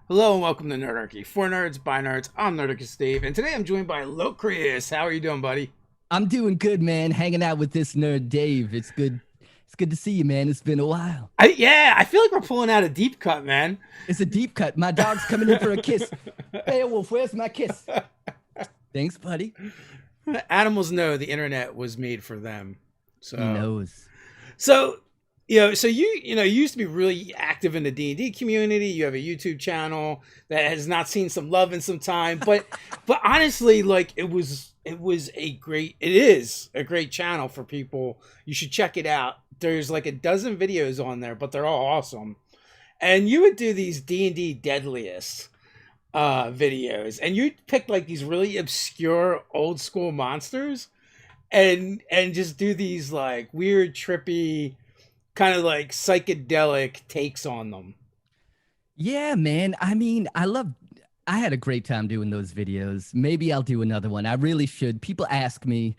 Hello and welcome to Nerdarchy. For nerds, by nerds, I'm Nerdarchy Dave, and today I'm joined by Locrius. How are you doing, buddy? I'm doing good, man. Hanging out with this nerd Dave. It's good. It's good to see you, man. It's been a while. I feel like we're pulling out a deep cut, man. It's a deep cut. My dog's coming in for a kiss. Beowulf, where's my kiss? Thanks, buddy. Animals know the internet was made for them. He So, knows. so you used to be really active in the D&D community. You have a YouTube channel that has not seen some love in some time, but honestly, like it is a great channel for people. You should check it out. There's like a dozen videos on there, but they're all awesome. And you would do these D&D Deadliest videos, and you pick like these really obscure old school monsters and just do these like weird trippy kind of like psychedelic takes on them. Yeah, man. I mean, I had a great time doing those videos. Maybe I'll do another one. I really should. People ask me.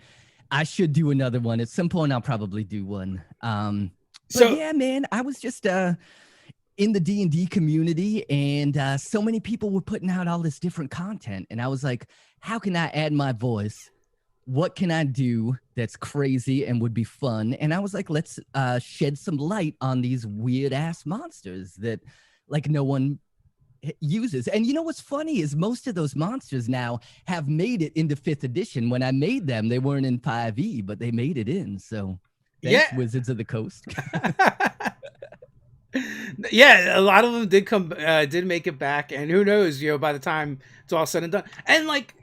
I should do another one. At some point, I'll probably do one. But So yeah, man, I was just in the D&D community, and so many people were putting out all this different content, and I was like, how can I add my voice? What can I do that's crazy and would be fun? And I was like, let's shed some light on these weird ass monsters that like no one uses. And you know what's funny is most of those monsters now have made it into 5th edition. When I made them, they weren't in 5e, but they made it in. So thanks, yeah. Wizards of the Coast. Yeah, a lot of them did make it back, and who knows, by the time it's all said and done. And like,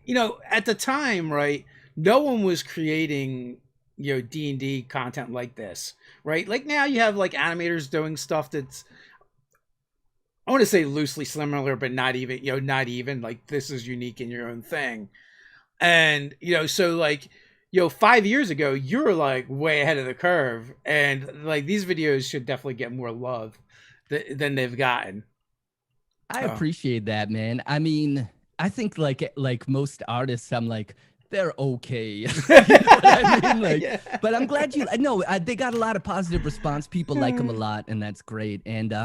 at the time, right, no one was creating, D&D content like this, right? Like now you have like animators doing stuff that's, I want to say loosely similar, but not even, not even like this is unique in your own thing. And, so like, 5 years ago, you were like way ahead of the curve, and like these videos should definitely get more love than they've gotten. I Oh. appreciate that, man. I mean, I think like most artists, I'm like, they're okay. You know what I mean? Like, Yeah. but I'm glad you no, they got a lot of positive response. People like them a lot, and that's great. And it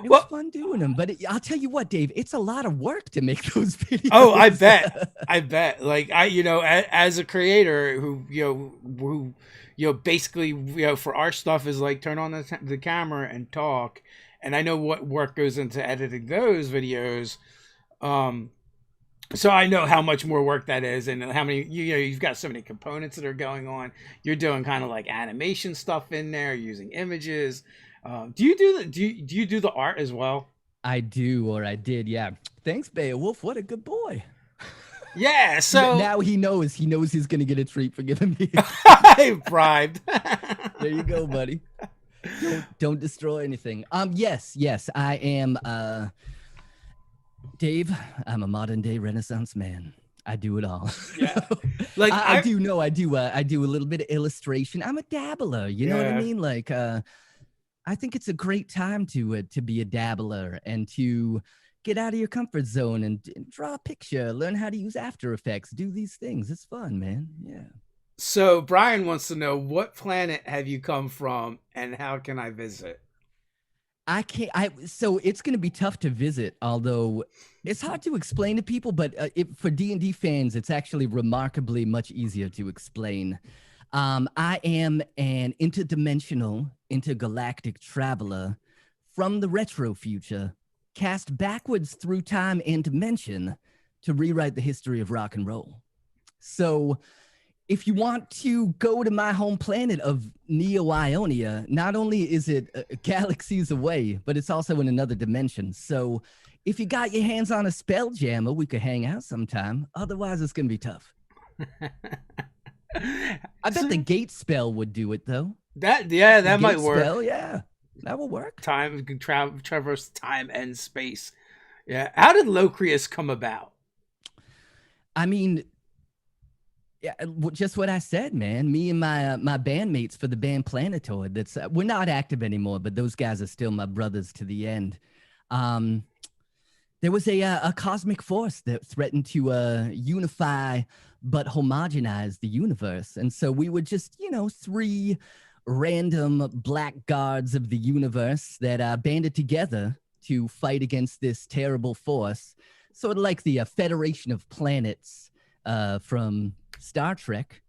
was Well, fun doing them. But I'll tell you what, Dave, it's a lot of work to make those videos. oh, I bet. I bet. Like as a creator who basically, for our stuff is like turn on the camera and talk. And I know what work goes into editing those videos. So I know how much more work that is, and how many you've got so many components that are going on. You're doing kind of like animation stuff in there, using images. Do you do the art as well? I do, or I did, yeah. Thanks, Beowulf. What a good boy. Yeah. So Now he knows. He knows he's gonna get a treat for giving me. I bribed. There you go, buddy. Don't destroy anything. Yes, I am Dave. I'm a modern day Renaissance man. I do it all. Yeah. Like I do know I do a little bit of illustration. I'm a dabbler, you know what I mean? Like I think it's a great time to be a dabbler and to get out of your comfort zone and draw a picture, learn how to use After Effects, do these things. It's fun, man. Yeah. So Brian wants to know, what planet have you come from and how can I visit? I can't. So it's going to be tough to visit, although it's hard to explain to people. But for D&D fans, it's actually remarkably much easier to explain. I am an interdimensional, intergalactic traveler from the retro future, cast backwards through time and dimension to rewrite the history of rock and roll. So if you want to go to my home planet of Neo Ionia, not only is it galaxies away, but it's also in another dimension. So if you got your hands on a spell jammer, we could hang out sometime. Otherwise, it's going to be tough. I bet the gate spell would do it, though. That might work. Spell, yeah, that will work. Time can traverse time and space. Yeah. How did Locrius come about? I mean, yeah, just what I said, man. Me and my bandmates for the band Planetoid. We're not active anymore, but those guys are still my brothers to the end. There was a cosmic force that threatened to unify but homogenize the universe, and so we were just, three random blackguards of the universe that banded together to fight against this terrible force, sort of like the Federation of Planets from Star Trek.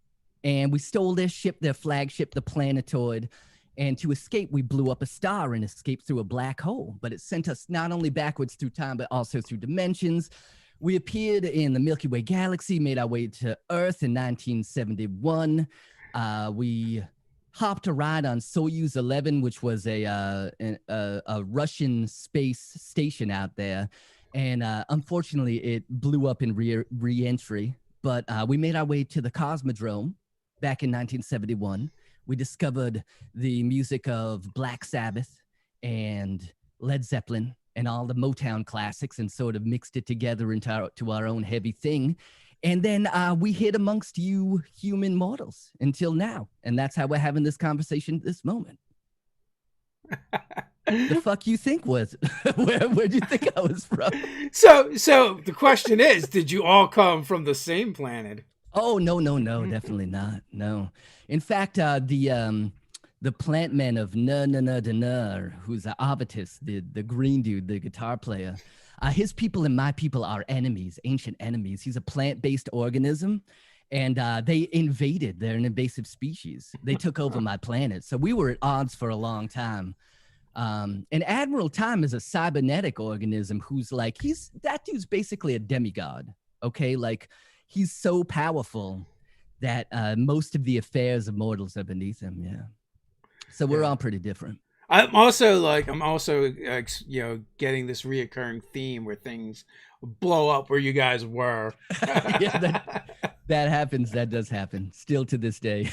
And we stole their ship, their flagship, the Planetoid. And to escape, we blew up a star and escaped through a black hole. But it sent us not only backwards through time, but also through dimensions. We appeared in the Milky Way galaxy, made our way to Earth in 1971. We hopped a ride on Soyuz 11, which was a Russian space station out there. And unfortunately, it blew up in re-entry. But we made our way to the Cosmodrome back in 1971. We discovered the music of Black Sabbath and Led Zeppelin and all the Motown classics and sort of mixed it together into our own heavy thing. And then we hid amongst you human mortals until now. And that's how we're having this conversation this moment. The fuck you think was? Where'd you think I was from? So the question is, did you all come from the same planet? Oh, no, definitely not. No. In fact, the plant man of who's Avitus, the green dude, the guitar player, his people and my people are enemies, ancient enemies. He's a plant-based organism, and they invaded. They're an invasive species. They took over my planet. So we were at odds for a long time. And Admiral Time is a cybernetic organism who's like, that dude's basically a demigod, okay? Like, he's so powerful that most of the affairs of mortals are beneath him. Yeah. So we're all pretty different. I'm also getting this reoccurring theme where things blow up where you guys were. Yeah, that happens. That does happen still to this day.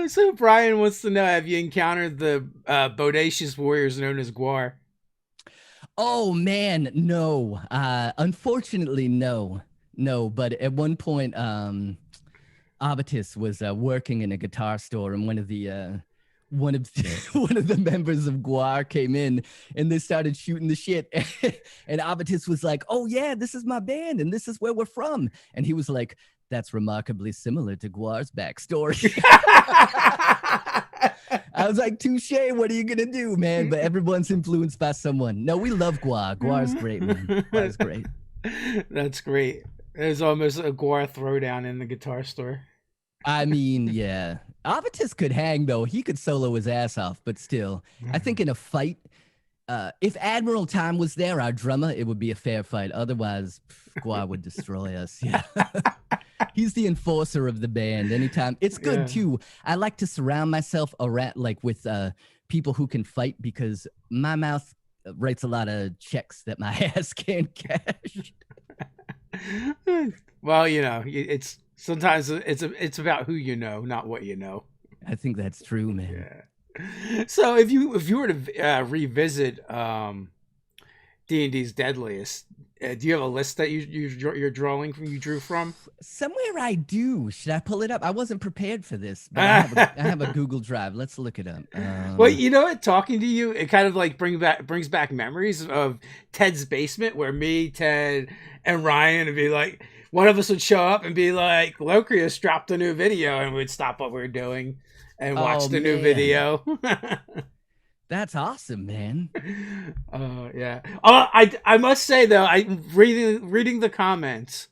So Brian wants to know, have you encountered the bodacious warriors known as GWAR? Oh man, no. Unfortunately, no. But at one point, Avitus was working in a guitar store, and one of the members of GWAR came in, and they started shooting the shit. And Avitus was like, "Oh yeah, this is my band, and this is where we're from." And he was like, "That's remarkably similar to GWAR's backstory." I was like, "Touche, what are you gonna do, man?" But everyone's influenced by someone. No, we love GWAR. GWAR's great, man. GWAR's great. That's great. There's almost a GWAR throwdown in the guitar store. I mean, yeah. Avitus could hang, though. He could solo his ass off, but still. I think in a fight, if Admiral Time was there, our drummer, it would be a fair fight. Otherwise, GWAR would destroy us. Yeah. He's the enforcer of the band anytime. It's good, too. I like to surround myself around, with people who can fight, because my mouth writes a lot of checks that my ass can't cash. Well, it's sometimes it's about who you know, not what you know. I think that's true, man. Yeah. So if you were to revisit D&D's Deadliest, do you have a list that you drew from? Somewhere I do. Should I pull it up? I wasn't prepared for this, but I have a Google Drive. Let's look it up. Well, you know what? Talking to you, it kind of like brings back memories of Ted's basement, where me, Ted, and Ryan would be like, one of us would show up and be like, "Locrius dropped a new video," and we'd stop what we were doing and watch the new video. That's awesome, man. Yeah. I must say though, reading the comments,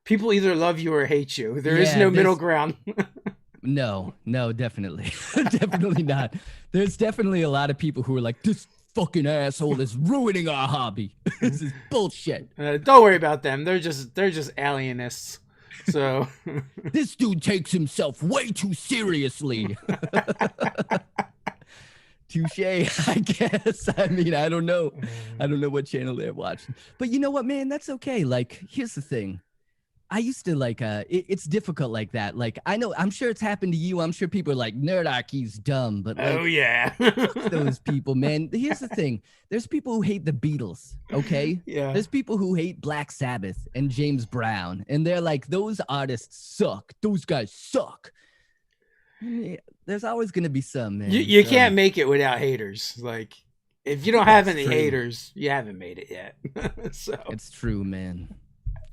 people either love you or hate you. There is no middle ground. No, definitely. Definitely not. There's definitely a lot of people who are like, "This fucking asshole is ruining our hobby. This is bullshit." Don't worry about them. They're just alienists. So this dude takes himself way too seriously. Touche, I guess. I mean, I don't know. I don't know what channel they're watching. But you know what, man? That's okay. Like, here's the thing. I used to it's difficult like that. Like, I'm sure it's happened to you. I'm sure people are like, Nerdarchy's dumb. But like, oh yeah, fuck those people, man. Here's the thing. There's people who hate the Beatles, okay? Yeah. There's people who hate Black Sabbath and James Brown. And they're like, those artists suck. Those guys suck. There's always going to be some, man. You can't make it without haters. Like, if you don't have any haters, you haven't made it yet. So it's true, man.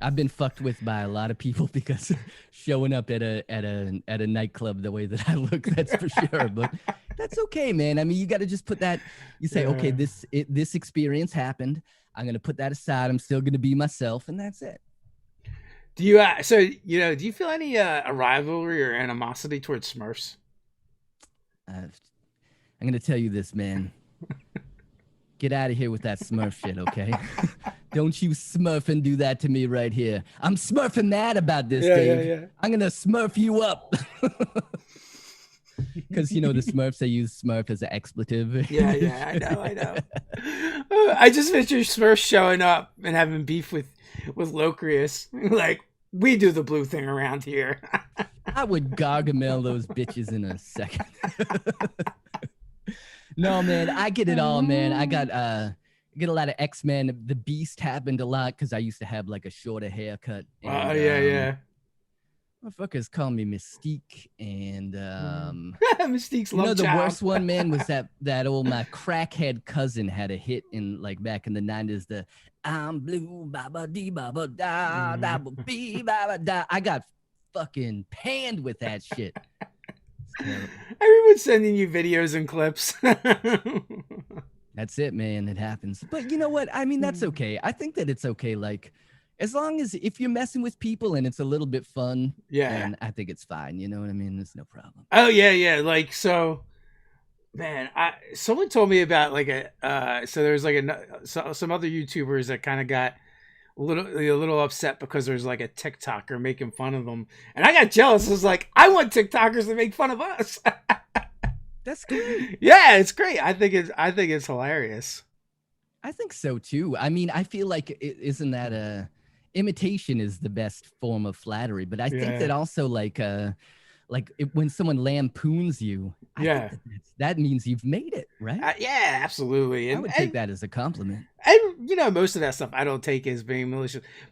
I've been fucked with by a lot of people because showing up at a nightclub the way that I look, that's for sure. But that's okay, man. I mean, you got to just put that. You say, okay, Yeah. this experience happened. I'm gonna put that aside. I'm still gonna be myself, and that's it. Do you so do you feel any a rivalry or animosity towards Smurfs? I'm gonna tell you this, man. Get out of here with that Smurf shit, okay? Don't you Smurf and do that to me right here. I'm Smurfing mad about this, Yeah, yeah, Dave. yeah. I'm gonna Smurf you up. Because the Smurfs, they use Smurf as an expletive. Yeah, yeah, I know, I know. I just picture Smurf showing up and having beef with Locrius. Like, we do the blue thing around here. I would gargamel those bitches in a second. No, man, I get it all, man. I get a lot of X-Men. The Beast happened a lot because I used to have like a shorter haircut. Oh And yeah, yeah. motherfuckers call me Mystique. And Mystique's love the child. worst one, man, was that old my crackhead cousin had a hit in like back in the 90s. The I'm blue, baba dee baba da da bee baba da. I got fucking panned with that shit. Everyone's sending you videos and clips. That's it, man. It happens. But you know what? I mean, that's okay. I think that it's okay. Like, as long as if you're messing with people and it's a little bit fun, Yeah. then I think it's fine. You know what I mean? There's no problem. Oh yeah, yeah. Like so, man. Someone told me about like so there's like some other YouTubers that kind of got a little upset because there's like a TikToker making fun of them, and I got jealous. I was like, I want TikTokers to make fun of us. That's great. Yeah, it's great. I think it's hilarious. I think so too. I mean, I feel like isn't that imitation is the best form of flattery, but I think that also like when someone lampoons you, I think that means you've made it, right? Yeah, absolutely. I would take that as a compliment. And most of that stuff I don't take as being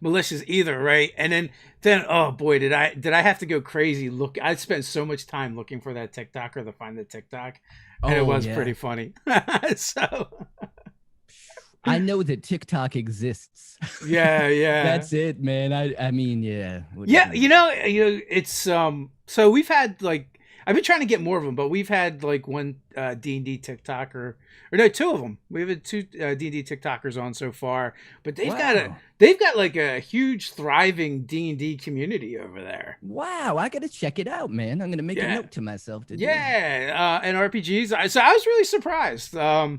malicious either, right? And then oh boy, did I have to go crazy I spent so much time looking for that TikToker to find the TikTok, and it was pretty funny. So I know that TikTok exists. Yeah, yeah. That's it, man. I mean, yeah. Yeah, it's so we've had like I've been trying to get more of them, but we've had like one D&D TikToker, or no, two of them. We've had two D&D TikTokers on so far, but they've got like a huge thriving D&D community over there. Wow, I got to check it out, man. I'm going to make a note to myself to and RPGs. So I was really surprised to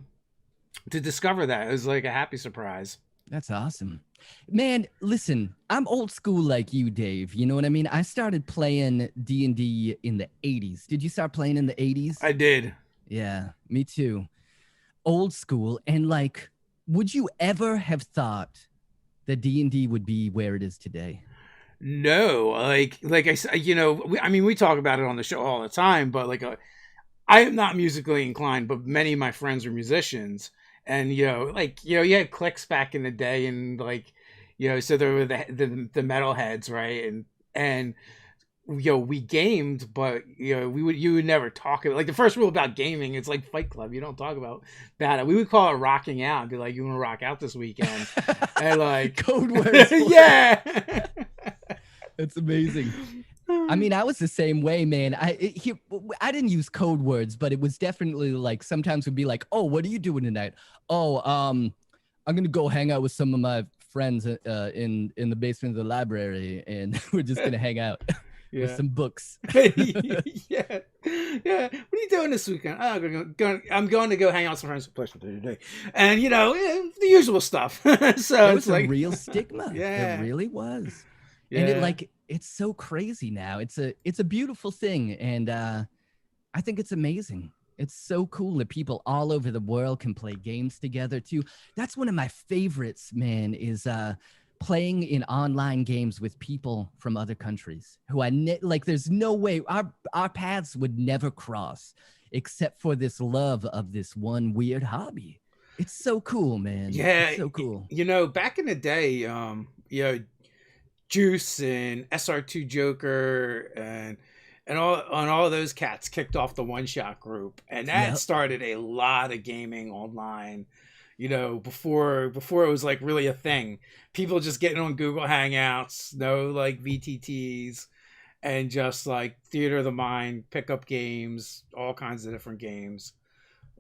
discover that. It was like a happy surprise. That's awesome. Man, listen, I'm old school like you, Dave. You know what I mean? I started playing D&D in the 80s. Did you start playing in the 80s? I did. Yeah, me too. Old school. And like, would you ever have thought that D&D would be where it is today? No, like I said, we talk about it on the show all the time, but like I am not musically inclined, but many of my friends are musicians. And you had clicks back in the day, and like so there were the metalheads, right? And we gamed, but you would never talk about, like, the first rule about gaming, it's like Fight Club, you don't talk about that. We would call it rocking out and be like, you want to rock out this weekend? And like code words. Yeah. That's amazing. I mean, I was the same way, man. I didn't use code words, but it was definitely like sometimes would be like, "Oh, what are you doing tonight?" "Oh, I'm gonna go hang out with some of my friends in the basement of the library, and we're just gonna hang out with some books." Yeah. What are you doing this weekend? Oh, I'm going to go hang out with some friends today, and the usual stuff. So it was a real stigma. Yeah, it really was. Yeah. And it's so crazy now. It's a beautiful thing, and I think it's amazing. It's so cool that people all over the world can play games together too. That's one of my favorites, man, is playing in online games with people from other countries who there's no way our paths would never cross except for this love of this one weird hobby. It's so cool, man. Yeah, it's so cool. Back in the day, Juice and SR2 Joker and all those cats kicked off the OneShot Group, and that started a lot of gaming online. before it was like really a thing. People just getting on Google Hangouts, no like VTTs, and just like theater of the mind, pick up games, all kinds of different games.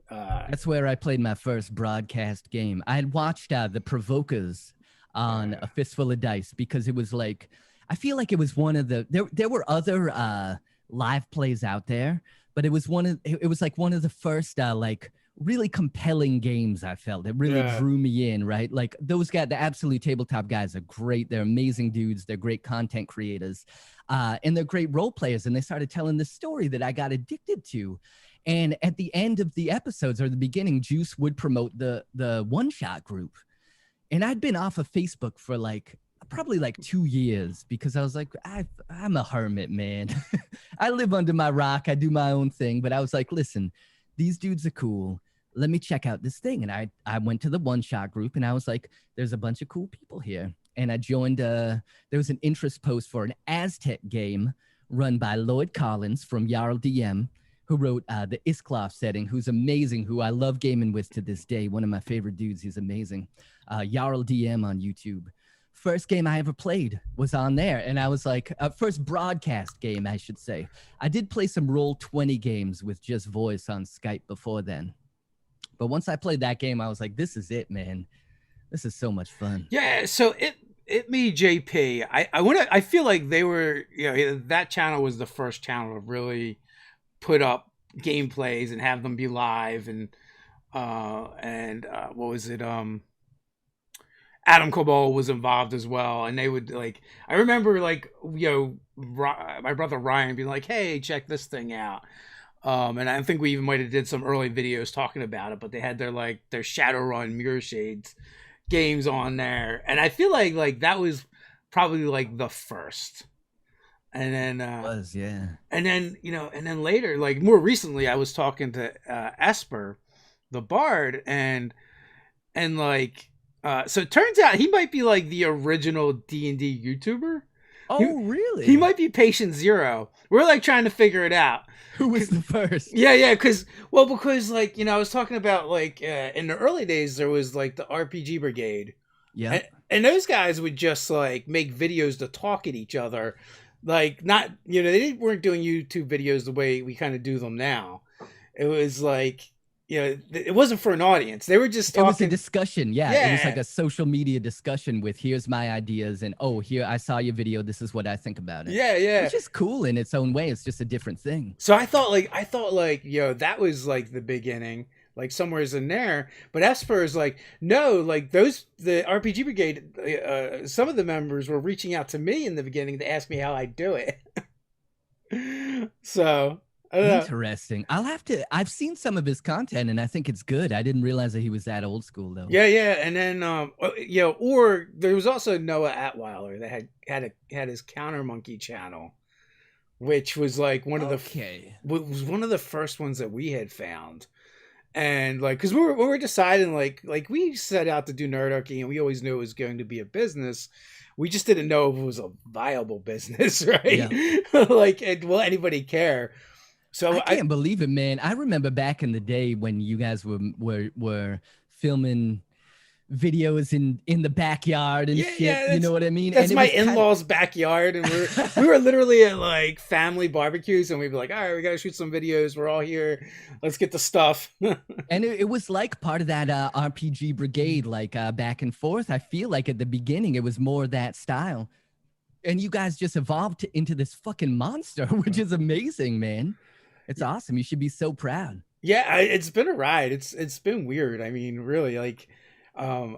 That's where I played my first broadcast game. I had watched The Provokers on A Fistful of Dice because it was like, I feel like it was one of the, there were other live plays out there, but it was it was like one of the first like really compelling games. I felt it really drew me in, right? Like those guys, the Absolute Tabletop guys are great. They're amazing dudes. They're great content creators, and they're great role players. And they started telling the story that I got addicted to. And at the end of the episodes or the beginning, Juice would promote the OneShot Group. And I'd been off of Facebook for probably 2 years because I was like, I'm a hermit, man. I live under my rock. I do my own thing. But I was like, listen, these dudes are cool. Let me check out this thing. And I went to the OneShot Group and I was like, there's a bunch of cool people here. And I joined, there was an interest post for an Aztec game run by Lloyd Collins from Jarl DM, who wrote the Iskloff setting, who's amazing, who I love gaming with to this day. One of my favorite dudes. He's amazing. Jarl DM on YouTube. First game I ever played was on there. And I was like, first broadcast game, I should say. I did play some Roll20 games with just voice on Skype before then. But once I played that game, I was like, this is it, man. This is so much fun. Yeah, so it me JP. I feel like they were, that channel was the first channel to really put up gameplays and have them be live, and what was it, Adam Cobol was involved as well, and they would I remember my brother Ryan being like, hey, check this thing out, and I think we even might have did some early videos talking about it, but they had their Shadowrun Mirror Shades games on there, and I feel like that was probably the first. And then and then later, more recently, I was talking to Esper the Bard, and so it turns out he might be the original D&D YouTuber. Oh, really? He might be patient zero. We're trying to figure it out. Who was the first? Yeah, because I was talking about in the early days there was the RPG Brigade. Yeah. And those guys would just make videos to talk at each other. Not, they weren't doing YouTube videos the way we kind of do them now. It was it wasn't for an audience. They were just talking. It was a discussion. Yeah. It was like a social media discussion with here's my ideas and here I saw your video. This is what I think about it. Yeah. Which is cool in its own way. It's just a different thing. So I thought that was the beginning, somewhere's in there. But Esper is no, the RPG Brigade, some of the members were reaching out to me in the beginning to ask me how I do it. So interesting. I've seen some of his content and I think it's good. I didn't realize that he was that old school though. Yeah. And then, or there was also Noah Atweiler that had his Counter Monkey channel, which was one of the first ones that we had found. And because we were deciding, we set out to do Nerdarchy and we always knew it was going to be a business. We just didn't know if it was a viable business, right? Yeah. Will anybody care? So I can't believe it, man. I remember back in the day when you guys were filming videos in the backyard and shit. You know what I mean? That's my in-laws' backyard, and we were literally at family barbecues, and we'd be like, all right, we gotta shoot some videos. We're all here. Let's get the stuff. And it was part of that RPG Brigade, back and forth. I feel like at the beginning it was more that style, and you guys just evolved into this fucking monster, which is amazing, man. It's awesome. You should be so proud. Yeah, it's been a ride. It's been weird. I mean, really, and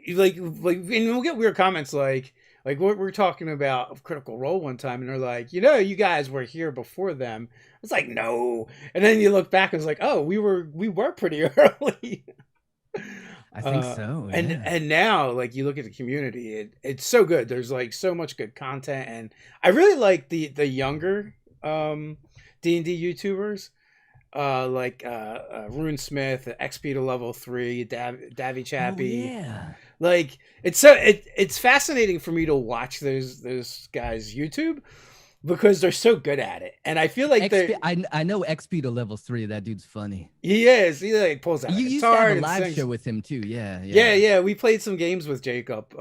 we'll get weird comments like we're talking about Critical Role one time, and they're like, you guys were here before them. It's no, and then you look back and it's oh, we were pretty early. I think so. Yeah. And now you look at the community, it's so good. There's so much good content, and I really like the younger D&D YouTubers. Rune Smith, XP to level 3, Davy Chappie. Oh, yeah. It's fascinating for me to watch those guys YouTube, because they're so good at it, and I feel like XP, they I know XP to level 3. That dude's funny. he is he like pulls out a You used to have guitar a and live sings. show with him too. Yeah, Yeah, yeah. yeah, we played some games with Jacob.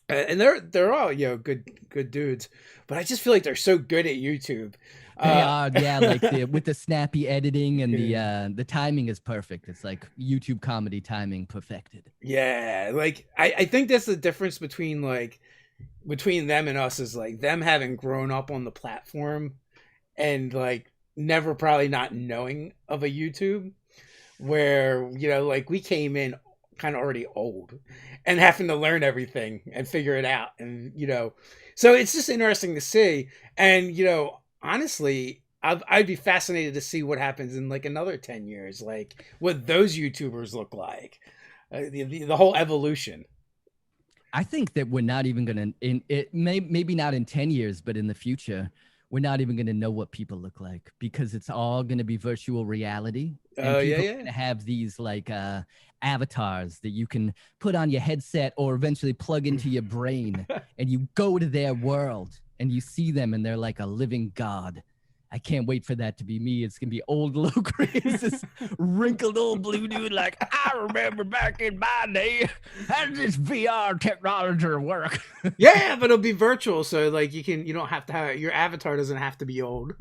And they're all good dudes, but I just feel like they're so good at YouTube. They Uh, are, yeah, like with the snappy editing and yeah, the timing is perfect. It's like YouTube comedy timing perfected. yeah, like I think that's the difference between like between them and us is like them having grown up on the platform and like never probably not knowing of a YouTube where like we came in kind of already old and having to learn everything and figure it out and so it's just interesting to see and honestly I'd be fascinated to see what happens in like another 10 years, like what those YouTubers look like, the whole evolution. I think that we're not even gonna in it maybe not in 10 years, but in the future, we're not even gonna know what people look like because it's all gonna be virtual reality. And Oh yeah, people are yeah. gonna have these like avatars that you can put on your headset or eventually plug into your brain and you go to their world and you see them and they're like a living god. I can't wait for that to be me. It's gonna be old Locrius, this wrinkled old blue dude. Like I remember back in my day, how did this VR technology work? Yeah, but it'll be virtual, so like you don't have to have your avatar doesn't have to be old.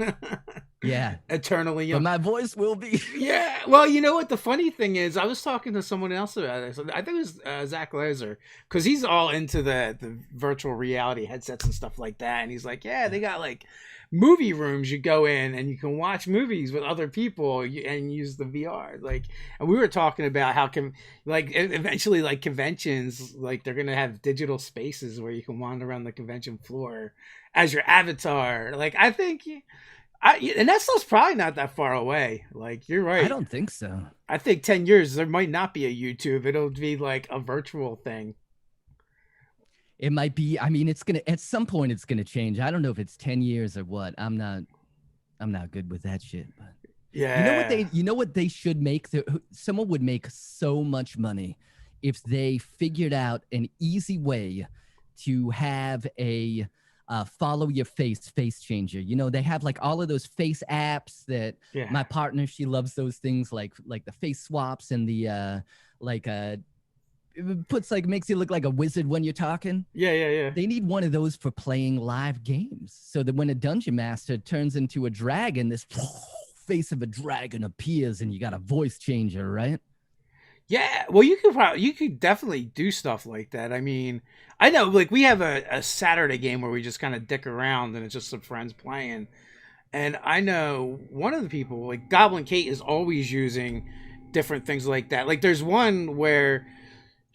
Yeah, Eternally but young. my voice will be. Yeah, well, you know what the funny thing is, I was talking to someone else about this. I think it was Zach Laser, because he's all into the virtual reality headsets and stuff like that, and he's like, yeah, they got like movie rooms you go in and you can watch movies with other people and use the VR. Like, and we were talking about how like eventually like conventions, like they're gonna have digital spaces where you can wander around the convention floor as your avatar. Like, I think. And that stuff's probably not that far away. Like, you're I right. don't think so. I think 10 years there might not be a YouTube. It'll be like a virtual thing. It might be. I mean, it's gonna at some point it's gonna change. I don't know if it's 10 years or what. I'm not good with that shit. But Yeah. you know what they should make? Someone would make so much money if they figured out an easy way to have a follow your face changer. You know, they have like all of those face apps that Yeah. my partner, she loves those things like the face swaps and the like it puts like makes you look like a wizard when you're talking. Yeah, yeah, yeah. They need one of those for playing live games so that when a dungeon master turns into a dragon, this face of a dragon appears and you got a voice changer, right? Yeah, well, you could definitely do stuff like that. I mean, I know like we have a Saturday game where we just kind of dick around and it's just some friends playing. And I know one of the people, like Goblin Kate, is always using different things like that. Like there's one where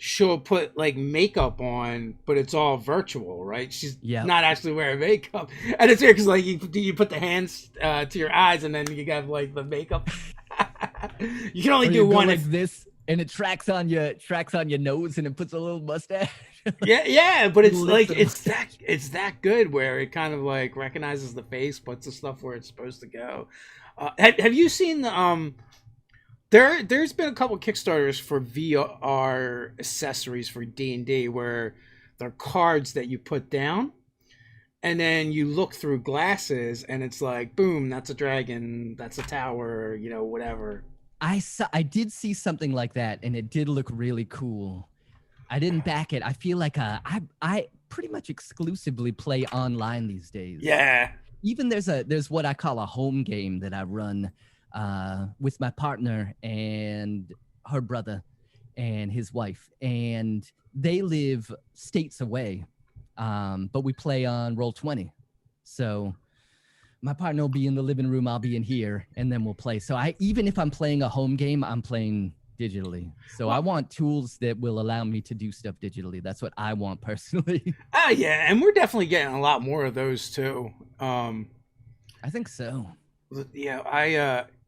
she'll put like makeup on, but it's all virtual, right? She's Yep. not actually wearing makeup, and it's weird because like you put the hands to your eyes, and then you got like the makeup. You can only Or do you go one. like this and it tracks on your nose and it puts a little mustache. Yeah, yeah, but it's Lips like and a mustache. it's that good where it kind of like recognizes the face, puts the stuff where it's supposed to go. Have you seen the there's been a couple Kickstarters for VR accessories for D&D where they're cards that you put down and then you look through glasses and it's like boom, that's a dragon, that's a tower, whatever. I did see something like that and it did look really cool. I didn't back it. I feel like I pretty much exclusively play online these days. Yeah. Even there's what I call a home game that I run with my partner and her brother and his wife, and they live states away, but we play on Roll20. So my partner will be in the living room, I'll be in here, and then we'll play. So even if I'm playing a home game, I'm playing digitally. So I want tools that will allow me to do stuff digitally. That's what I want personally. Yeah, and we're definitely getting a lot more of those too. I think so. Yeah,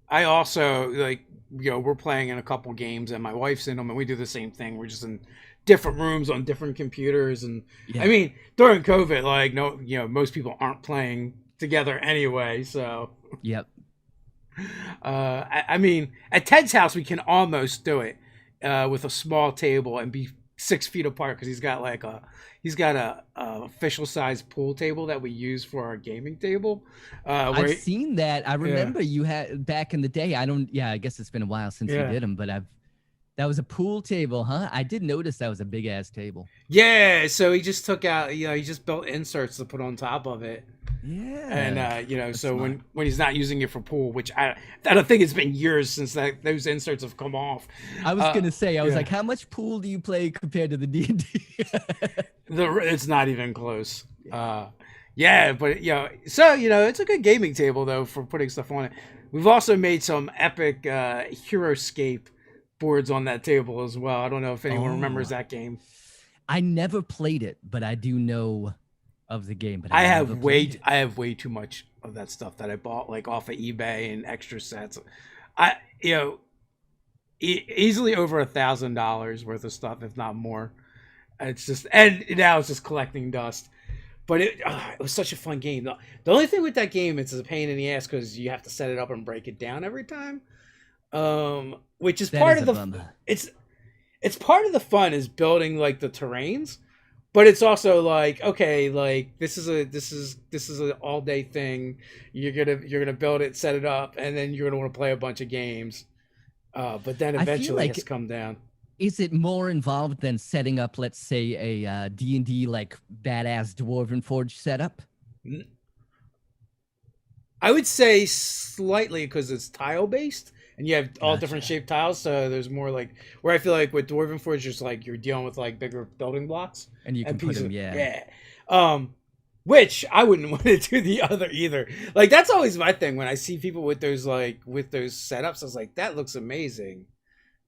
I also like we're playing in a couple games and my wife's in them and we do the same thing. We're just in different rooms on different computers and Yeah. I mean during COVID, like no, most people aren't playing together anyway. So Yep. I mean at Ted's house we can almost do it with a small table and be 6 feet apart because he's got a official size pool table that we use for our gaming table. I've seen that. I Yeah, remember you had back in the day. I don't. Yeah, I guess it's been a while since you yeah. did them, but that was a pool table, huh? I did notice that was a big ass table. Yeah, so he just took out, he just built inserts to put on top of it. And Yeah, that's so smart. when he's not using it for pool, which I don't think it's been years since those inserts have come off. I was gonna say, I was Yeah, like, how much pool do you play compared to the D&D? it's not even close. Yeah, but so it's a good gaming table though for putting stuff on it. We've also made some epic Heroescape boards on that table as well. I don't know if anyone remembers Oh, that game. I never played it, but I do know of the game, but I never played it. I have way too much of that stuff that I bought like off of eBay and extra sets. I you know easily over $1,000 worth of stuff, if not more. It's just, and now it's just collecting dust. But it was such a fun game. The only thing with that game, it's a pain in the ass because you have to set it up and break it down every time. Which is That part is of a the bummer. it's part of the fun is building like the terrains, but it's also like, okay, like this is an all day thing. You're gonna build it, set it up, and then you're gonna want to play a bunch of games. But then I feel eventually it has to like, come down. is it more involved than setting up, let's say, a D&D like badass Dwarven Forge setup? I would say slightly because it's tile based and you have all different Gotcha. shaped tiles. So there's more like where I feel like with Dwarven Forge, just like you're dealing with like bigger building blocks And you and can put pieces. them, yeah. Yeah. Which I wouldn't want to do the other either. Like that's always my thing when I see people with those setups. I was like, that looks amazing,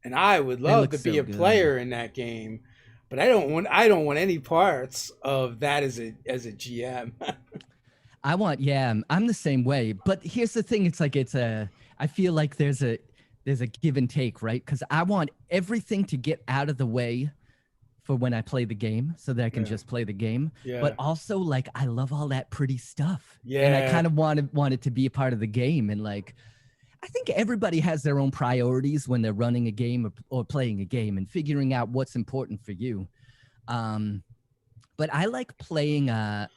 and I would They love look to be so a good. player in that game. But I don't want any parts of that as a GM. Yeah, I'm the same way. But here's the thing, it's like I feel like there's a give and take, right? Because I want everything to get out of the way for when I play the game so that I can Yeah. just play the game. But Yeah. also like I love all that pretty stuff. And I Yeah. kind of want it to be a part of the game. And like I think everybody has their own priorities when they're running a game or playing a game and figuring out what's important for you. Um, but I like playing I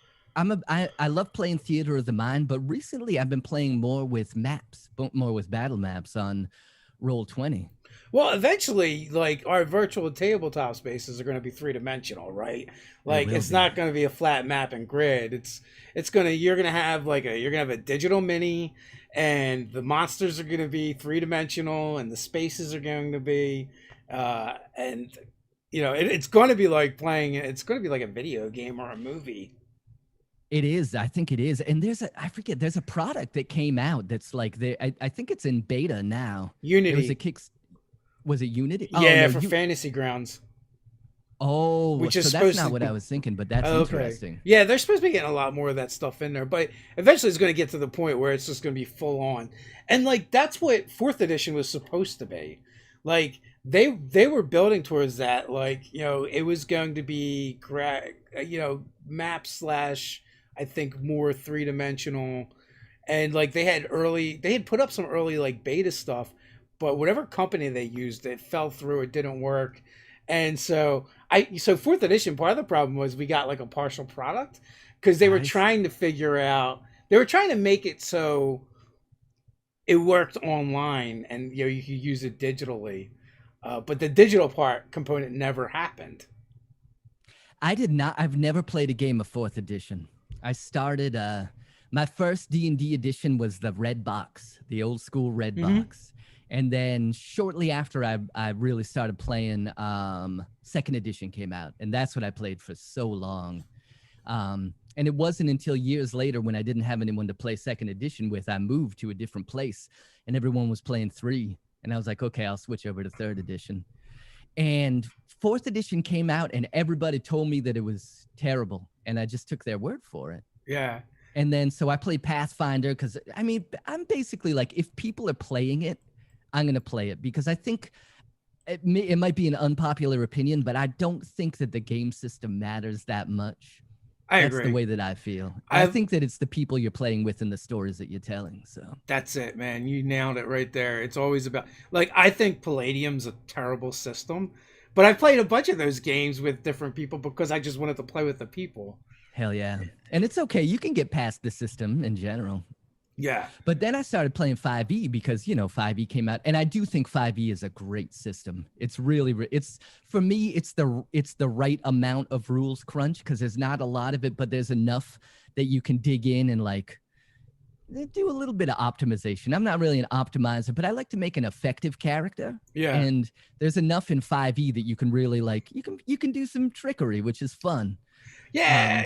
love playing Theater of the Mind, but recently I've been playing more with maps, more with battle maps on Roll 20. Well, eventually, like our virtual tabletop spaces are going to be three-dimensional, right? They Like will it's be. not going to be a flat map and grid. It's gonna you're gonna have a digital mini, and the monsters are going to be three-dimensional, and the spaces are going to be, and it's going to be like playing. It's going to be like a video game or a movie. It is. I think it is. And I forget, there's a product that came out that's like I think it's in beta now. There was a Unity, was it Unity? Oh yeah, no, for Fantasy Grounds, oh, which is so that's supposed not to what I be. was thinking, but that's Okay. interesting. Yeah, they're supposed to be getting a lot more of that stuff in there, but eventually it's going to get to the point where it's just going to be full on. And like that's what 4th edition was supposed to be. Like they were building towards that, like, it was going to be map slash I think more three-dimensional, and like they had put up some early like beta stuff, but whatever company they used, it fell through, it didn't work. And so 4th edition, part of the problem was we got like a partial product because they were I trying to see. figure out, they were trying to make it so it worked online and you could use it digitally, but the digital part component never happened. I did not. I've never played a game of 4th edition. I started my first D&D edition was the red box, the old school red Mm-hmm. box. And then shortly after I really started playing 2nd edition came out, and that's what I played for so long. And it wasn't until years later when I didn't have anyone to play 2nd edition with, I moved to a different place and everyone was playing 3, and I was like, okay, I'll switch over to 3rd edition. And 4th edition came out and everybody told me that it was terrible, and I just took their word for it. Yeah. And then so I played Pathfinder because I mean, I'm basically like, if people are playing it, I'm going to play it, because I think it might be an unpopular opinion, but I don't think that the game system matters that much. I That's the agree. way that I feel. I I've think that it's the people you're playing with and the stories that you're telling. So That's it, man. You nailed it right there. It's always about, like, I think Palladium's a terrible system, But I played a bunch of those games with different people because I just wanted to play with the people. Hell yeah. And it's okay. You can get past the system in general. Yeah. But then I started playing 5e because, 5e came out, and I do think 5e is a great system. It's really it's for me it's the right amount of rules crunch, because there's not a lot of it, but there's enough that you can dig in and like do a little bit of optimization. I'm not really an optimizer, but I like to make an effective character. Yeah. And there's enough in 5e that you can really like you can do some trickery, which is fun. Yeah,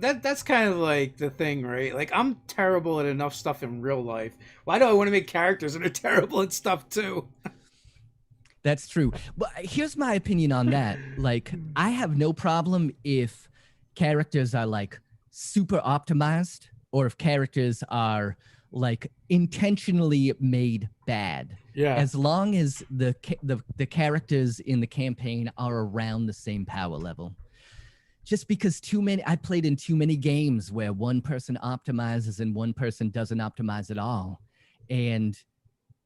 that's kind of like the thing, right? Like I'm terrible at enough stuff in real life. Why do I want to make characters that are terrible at stuff too? That's true. But here's my opinion on that. Like, I have no problem if characters are like super optimized, or if characters are like intentionally made bad. Yeah. As long as the characters in the campaign are around the same power level. Just because I played in too many games where one person optimizes and one person doesn't optimize at all. And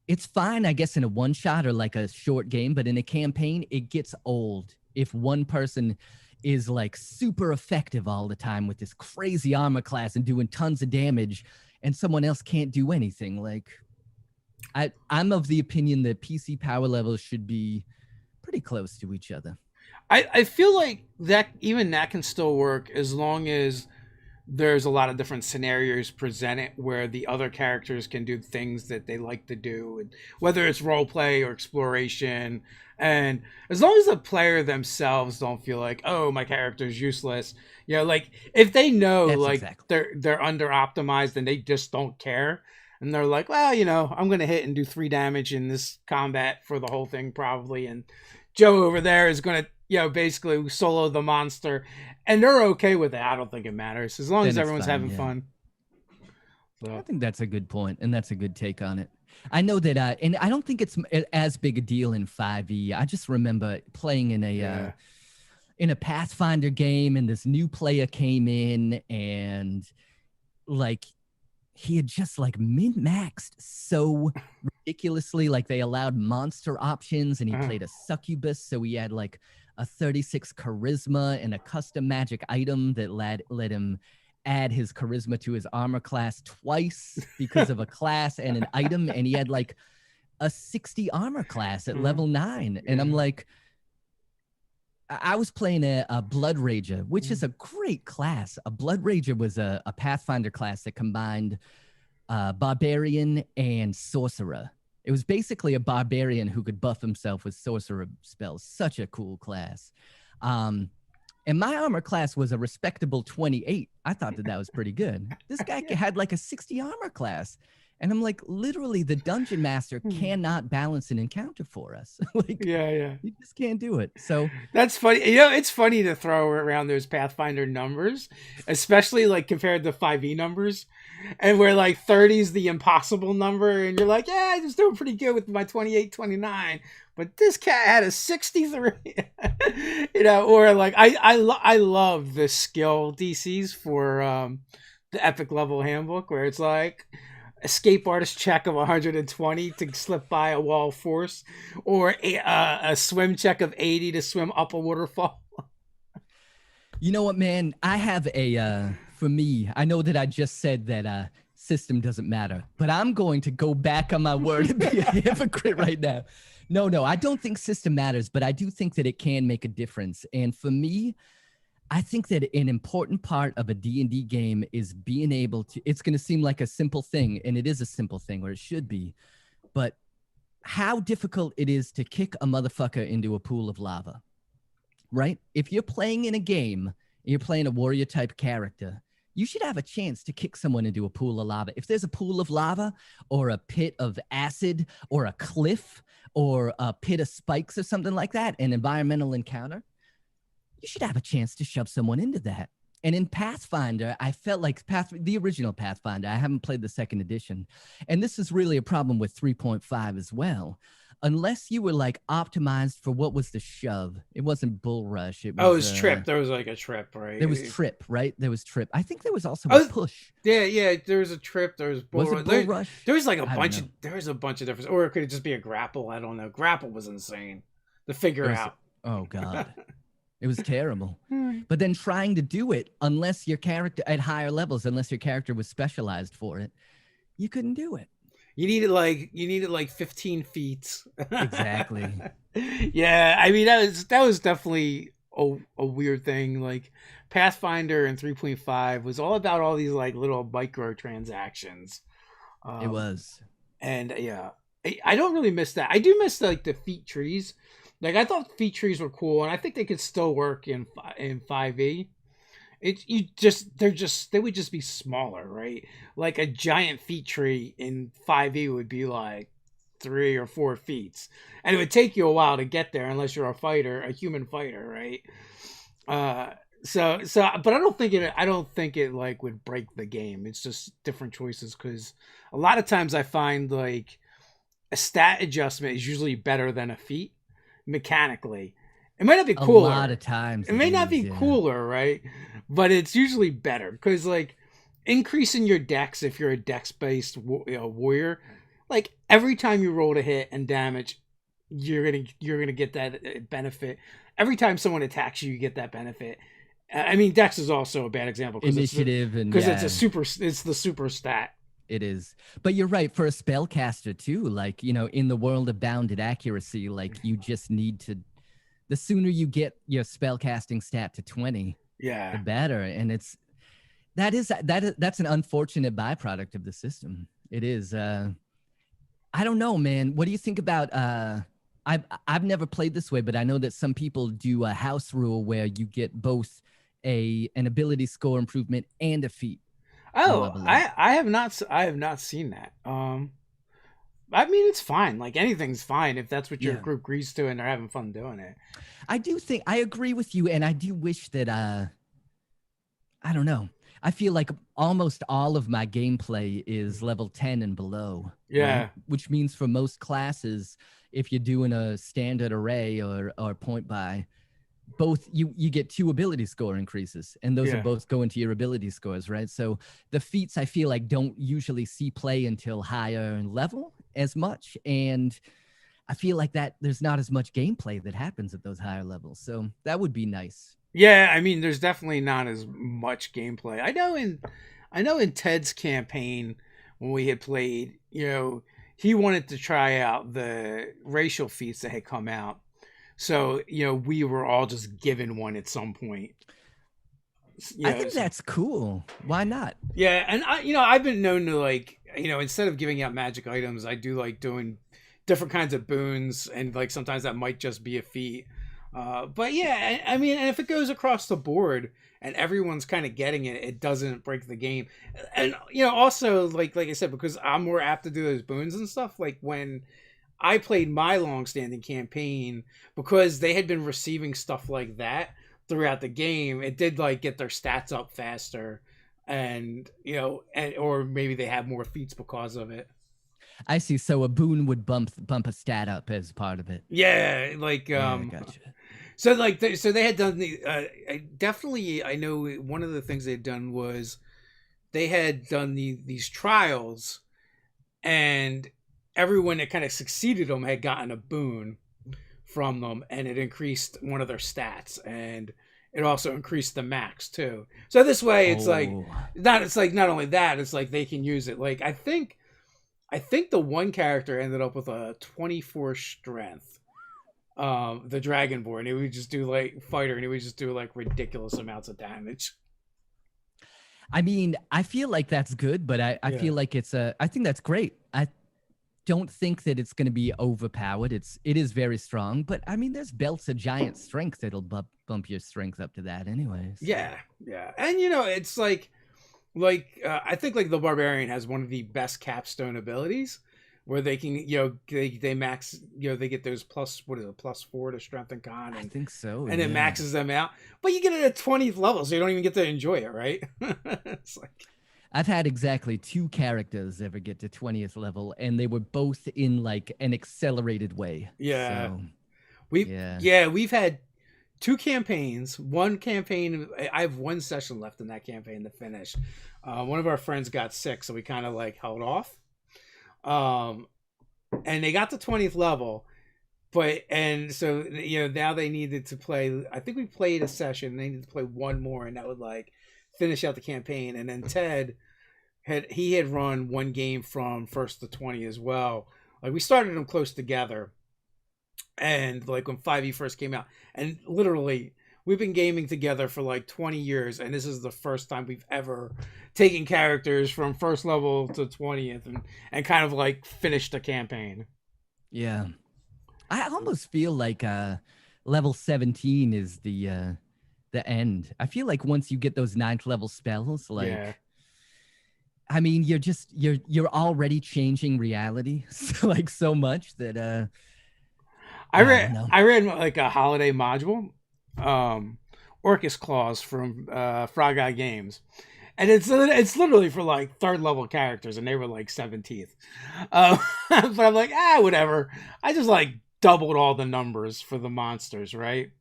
it's fine, I guess, in a one shot or like a short game, but in a campaign, it gets old if one person is like super effective all the time with this crazy armor class and doing tons of damage, and someone else can't do anything. Like, I'm of the opinion that PC power levels should be pretty close to each other. I feel like that even that can still work as long as there's a lot of different scenarios presented where the other characters can do things that they like to do, and whether it's role play or exploration, and as long as the player themselves don't feel like, oh, my character is useless, like if they know That's like exactly. they're under optimized and they just don't care, and they're like, well, I'm gonna hit and do 3 damage in this combat for the whole thing probably, and Joe over there is gonna basically solo the monster, and they're okay with it. I don't think it matters as long Then as it's everyone's fine, having yeah. fun. I So think that's a good point, and that's a good take on it. I know that, and I don't think it's as big a deal in 5e. I just remember playing in a Pathfinder game, and this new player came in, and like he had just like min-maxed so ridiculously. Like, they allowed monster options, and he played a succubus, so he had like a 36 charisma and a custom magic item that let him add his charisma to his armor class twice because of a class and an item, and he had like a 60 armor class at level 9. And I'm like, I was playing a Blood Rager, which is a great class. A Blood Rager was a Pathfinder class that combined Barbarian and Sorcerer. It was basically a barbarian who could buff himself with sorcerer spells. Such a cool class. And my armor class was a respectable 28. I thought that was pretty good. This guy had like a 60 armor class. And I'm like, literally, the dungeon master cannot balance an encounter for us. Like, you just can't do it. So that's funny. It's funny to throw around those Pathfinder numbers, especially like compared to 5e numbers, and where like 30 is the impossible number, and you're like, yeah, I was doing pretty good with my 28, 29, but this cat had a 63. Or like I love the skill DCs for the epic level handbook, where it's like escape artist check of 120 to slip by a wall of force, or a swim check of 80 to swim up a waterfall. You know what, man? I have for me, I know that I just said that system doesn't matter, but I'm going to go back on my word and be a hypocrite right now. No, I don't think system matters, but I do think that it can make a difference. And for me, I think that an important part of a D&D game is being able to, it's going to seem like a simple thing, and it is a simple thing, or it should be, but how difficult it is to kick a motherfucker into a pool of lava, right? If you're playing in a game, and you're playing a warrior type character, you should have a chance to kick someone into a pool of lava. If there's a pool of lava or a pit of acid or a cliff or a pit of spikes or something like that, an environmental encounter, you should have a chance to shove someone into that. And in Pathfinder, I felt like the original Pathfinder, I haven't played the second edition, and this is really a problem with 3.5 as well. Unless you were like optimized for what was the shove, it wasn't bull rush. It was trip. There was like a trip, right? There was trip, right? There was trip. I think there was also a push. Yeah. There was a trip. There was bull rush. There was like a bunch of. There was a bunch of different. Or it could just be a grapple. I don't know. Grapple was insane to figure out. Oh God. It was terrible. But then trying to do it, unless your character at higher levels, unless your character was specialized for it, you couldn't do it. You needed like 15 feet. Exactly. Yeah, I mean that was definitely a weird thing. Like Pathfinder and 3.5 was all about all these like little micro transactions. It Um, was. and yeah, I don't really miss that. I do miss like the feat trees. Like I thought feat trees were cool, and I think they could still work in 5e. It you just they would just be smaller, right? Like a giant feat tree in 5e would be like 3 or 4 feet, and it would take you a while to get there unless you're a fighter, a human fighter, right? Uh, but I don't think it like would break the game. It's just different choices because a lot of times I find like a stat adjustment is usually better than a feat mechanically. It might not be A lot cooler. of times It it may not is, be yeah. cooler, right? But it's usually better because like increasing your dex if you're a dex based warrior, like every time you roll to hit and damage, you're gonna get that benefit. Every time someone attacks you, you get that benefit. I mean, dex is also a bad example Initiative and because yeah, it's the super stat. it is. But you're right, for a spellcaster too, like, in the world of bounded accuracy, like you just need to the sooner you get your spellcasting stat to 20, the Yeah. better. And that's an unfortunate byproduct of the system. It is. I don't know, man. What do you think about I've never played this way, but I know that some people do a house rule where you get both an ability score improvement and a feat on Oh, level up. I have not seen that. I mean, it's fine. Like anything's fine if that's what your Yeah. group agrees to and they're having fun doing it. I do think I agree with you, and I do wish that I don't know. I feel like almost all of my gameplay is level 10 and below, right? Yeah, Which means for most classes, if you're doing a standard array or point buy, both you get 2 ability score increases, and those are yeah, both going to your ability scores, right? So the feats I feel like don't usually see play until higher level as much, and I feel like that there's not as much gameplay that happens at those higher levels. So that would be nice. yeah. I mean, there's definitely not as much gameplay. I know in Ted's campaign when we had played, he wanted to try out the racial feats that had come out. So we were all just given one at some point. I think that's cool. Why not? Yeah, and I've been known to like, instead of giving out magic items, I do like doing different kinds of boons, and like sometimes that might just be a feat. But yeah, I mean, and if it goes across the board and everyone's kind of getting it, it doesn't break the game. And also like I said, because I'm more apt to do those boons and stuff. Like when I played my long-standing campaign, because they had been receiving stuff like that throughout the game, it did like get their stats up faster, and or maybe they have more feats because of it. I see. So a boon would bump a stat up as part of it. Yeah, like Yeah, gotcha. so like so they had done the I know one of the things they had done was they had done these trials, and everyone that kind of succeeded them had gotten a boon from them, and it increased one of their stats, and it also increased the max too. So this way it's like Oh, not only that, it's like they can use it. Like I think the one character ended up with a 24 strength, the dragonborn. And he would just do like fighter, and he would just do like ridiculous amounts of damage. I mean, I feel like that's good, but I Yeah. feel like I think that's great. I don't think that it's going to be overpowered. It is very strong, but I mean, there's belts of giant strength that'll bump your strength up to that anyway. So. Yeah, yeah. And it's like I think like the barbarian has one of the best capstone abilities, where they can they max, they get those plus, what is it, +4 to strength and con, I think so. and it Yeah. maxes them out, but you get it at 20th level, so you don't even get to enjoy it, right? It's like I've had exactly 2 characters ever get to 20th level, and they were both in like an accelerated way. yeah. So, We've yeah. we've had 2 campaigns. One campaign, I have 1 session left in that campaign to finish. One of our friends got sick, so we kind of like held off. And they got to 20th level, but and so now they needed to play. I think we played a session. They needed to play one more, and that would like finish out the campaign. And then Ted had run one game from first to 20 as well. Like we started them close together, and like when 5e first came out, and literally we've been gaming together for like 20 years, and this is the first time we've ever taken characters from first level to 20th and kind of like finished a campaign. Yeah. I almost feel like level 17 is the end. I feel like once you get those 9th level spells, like Yeah. I mean, you're already changing reality so much that I read like a holiday module, Orcus Clause from Frog Eye Games, and it's literally for like 3rd level characters, and they were like 17th. But I'm like, whatever. I just like doubled all the numbers for the monsters, right?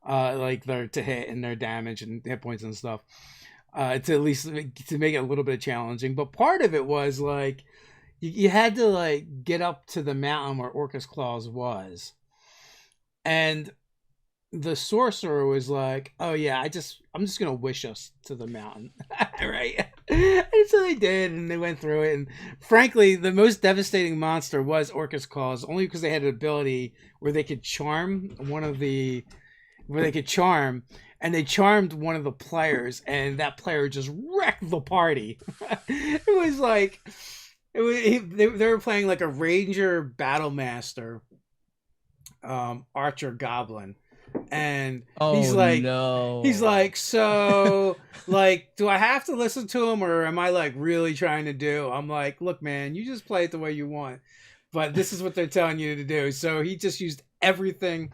Like their to hit and their damage and hit points and stuff. To at least to make it a little bit challenging. But part of it was like you had to like get up to the mountain where Orcus Clause was, and the sorcerer was like, "Oh yeah, I'm just gonna wish us to the mountain," right? And so they did, and they went through it. And frankly, the most devastating monster was Orcus Clause, only because they had an ability where they could charm and they charmed one of the players, and that player just wrecked the party. It was like they were playing like a ranger battle master, archer goblin, and he's like, so like, do I have to listen to him, or am I like really trying to do? I'm like, look, man, you just play it the way you want, but this is what they're telling you to do. So he just used everything.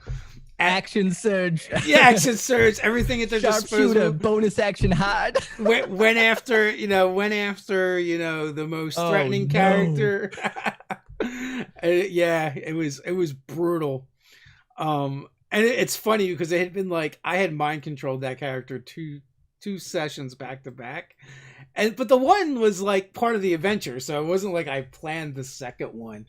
Action surge. Yeah, action surge. Everything at their disposal. Bonus action hard. went after the most threatening character. Yeah, it was brutal. And it's funny because it had been like I had mind controlled that character two sessions back to back, but the one was like part of the adventure, so it wasn't like I planned the second one.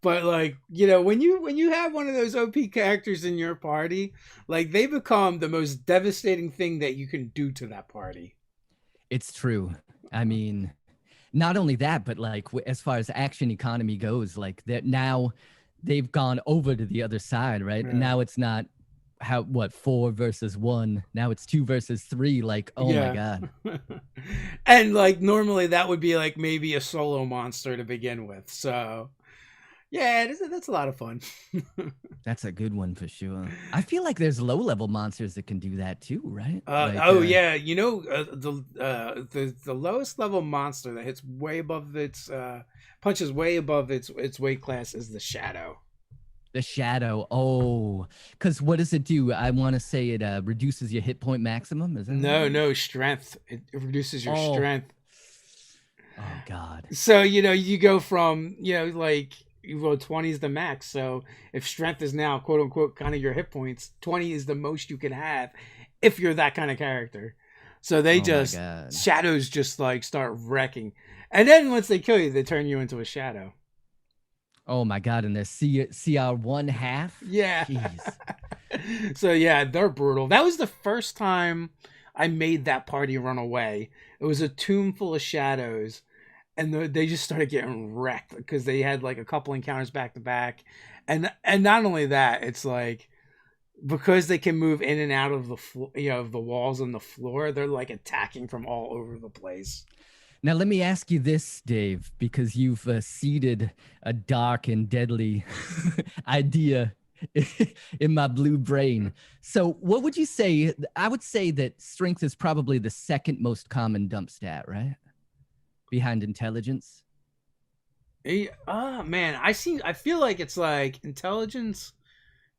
But like, when you have one of those OP characters in your party, like they become the most devastating thing that you can do to that party. It's true. I mean, not only that, but like as far as action economy goes, like that now they've gone over to the other side, right? Yeah. And now it's not 4 versus 1. Now it's 2 versus 3. Like, oh my God. And like normally that would be like maybe a solo monster to begin with. So yeah, that's a lot of fun. That's a good one for sure. I feel like there's low-level monsters that can do that too, right? Yeah, the lowest level monster that hits way above its punches way above its weight class is the Shadow. The Shadow. Oh, because what does it do? I want to say it reduces your hit point maximum. Is that no strength? It reduces your strength. Oh God. So you go from like. Well, 20 is the max. So if strength is now quote unquote kind of your hit points, 20 is the most you can have if you're that kind of character. So they shadows just like start wrecking. And then once they kill you, they turn you into a shadow. Oh my God. And they're CR1 half. Yeah. Jeez. So yeah, they're brutal. That was the first time I made that party run away. It was a tomb full of shadows. And they just started getting wrecked because they had like a couple encounters back to back, and not only that, it's like because they can move in and out of the of the walls and the floor, they're like attacking from all over the place. Now let me ask you this, Dave, because you've seeded a dark and deadly idea in my blue brain. So what would you say? I would say that strength is probably the second most common dump stat, right? Behind intelligence. Man, I feel like it's like intelligence,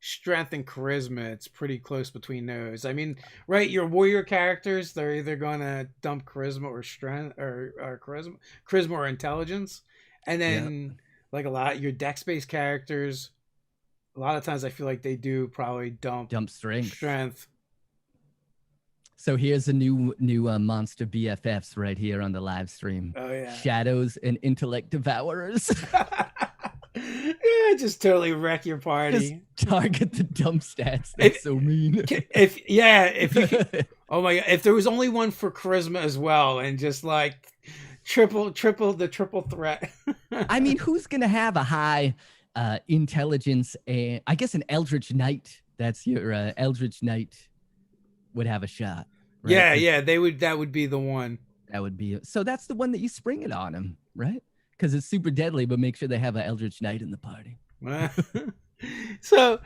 strength, and charisma. It's pretty close between those. I mean, right, your warrior characters, they're either gonna dump charisma or strength or charisma or intelligence. And then like a lot your dex-based characters, a lot of times I feel like they do probably dump strength. So here's a new monster BFFs right here on the live stream. Oh yeah, Shadows and intellect devourers. Yeah, Just totally wreck your Just party. target the dump stats. That's so mean. If you could, oh my god, if there was only one for charisma as well, and just like triple the triple threat. I mean, who's gonna have a high intelligence? And I guess an Eldritch Knight. That's your Eldritch Knight would have a shot. Right? Yeah, they would. That would be the one. That would be so. That's the one that you spring it on him, right? Because it's super deadly, but make sure they have an Eldritch Knight in the party. so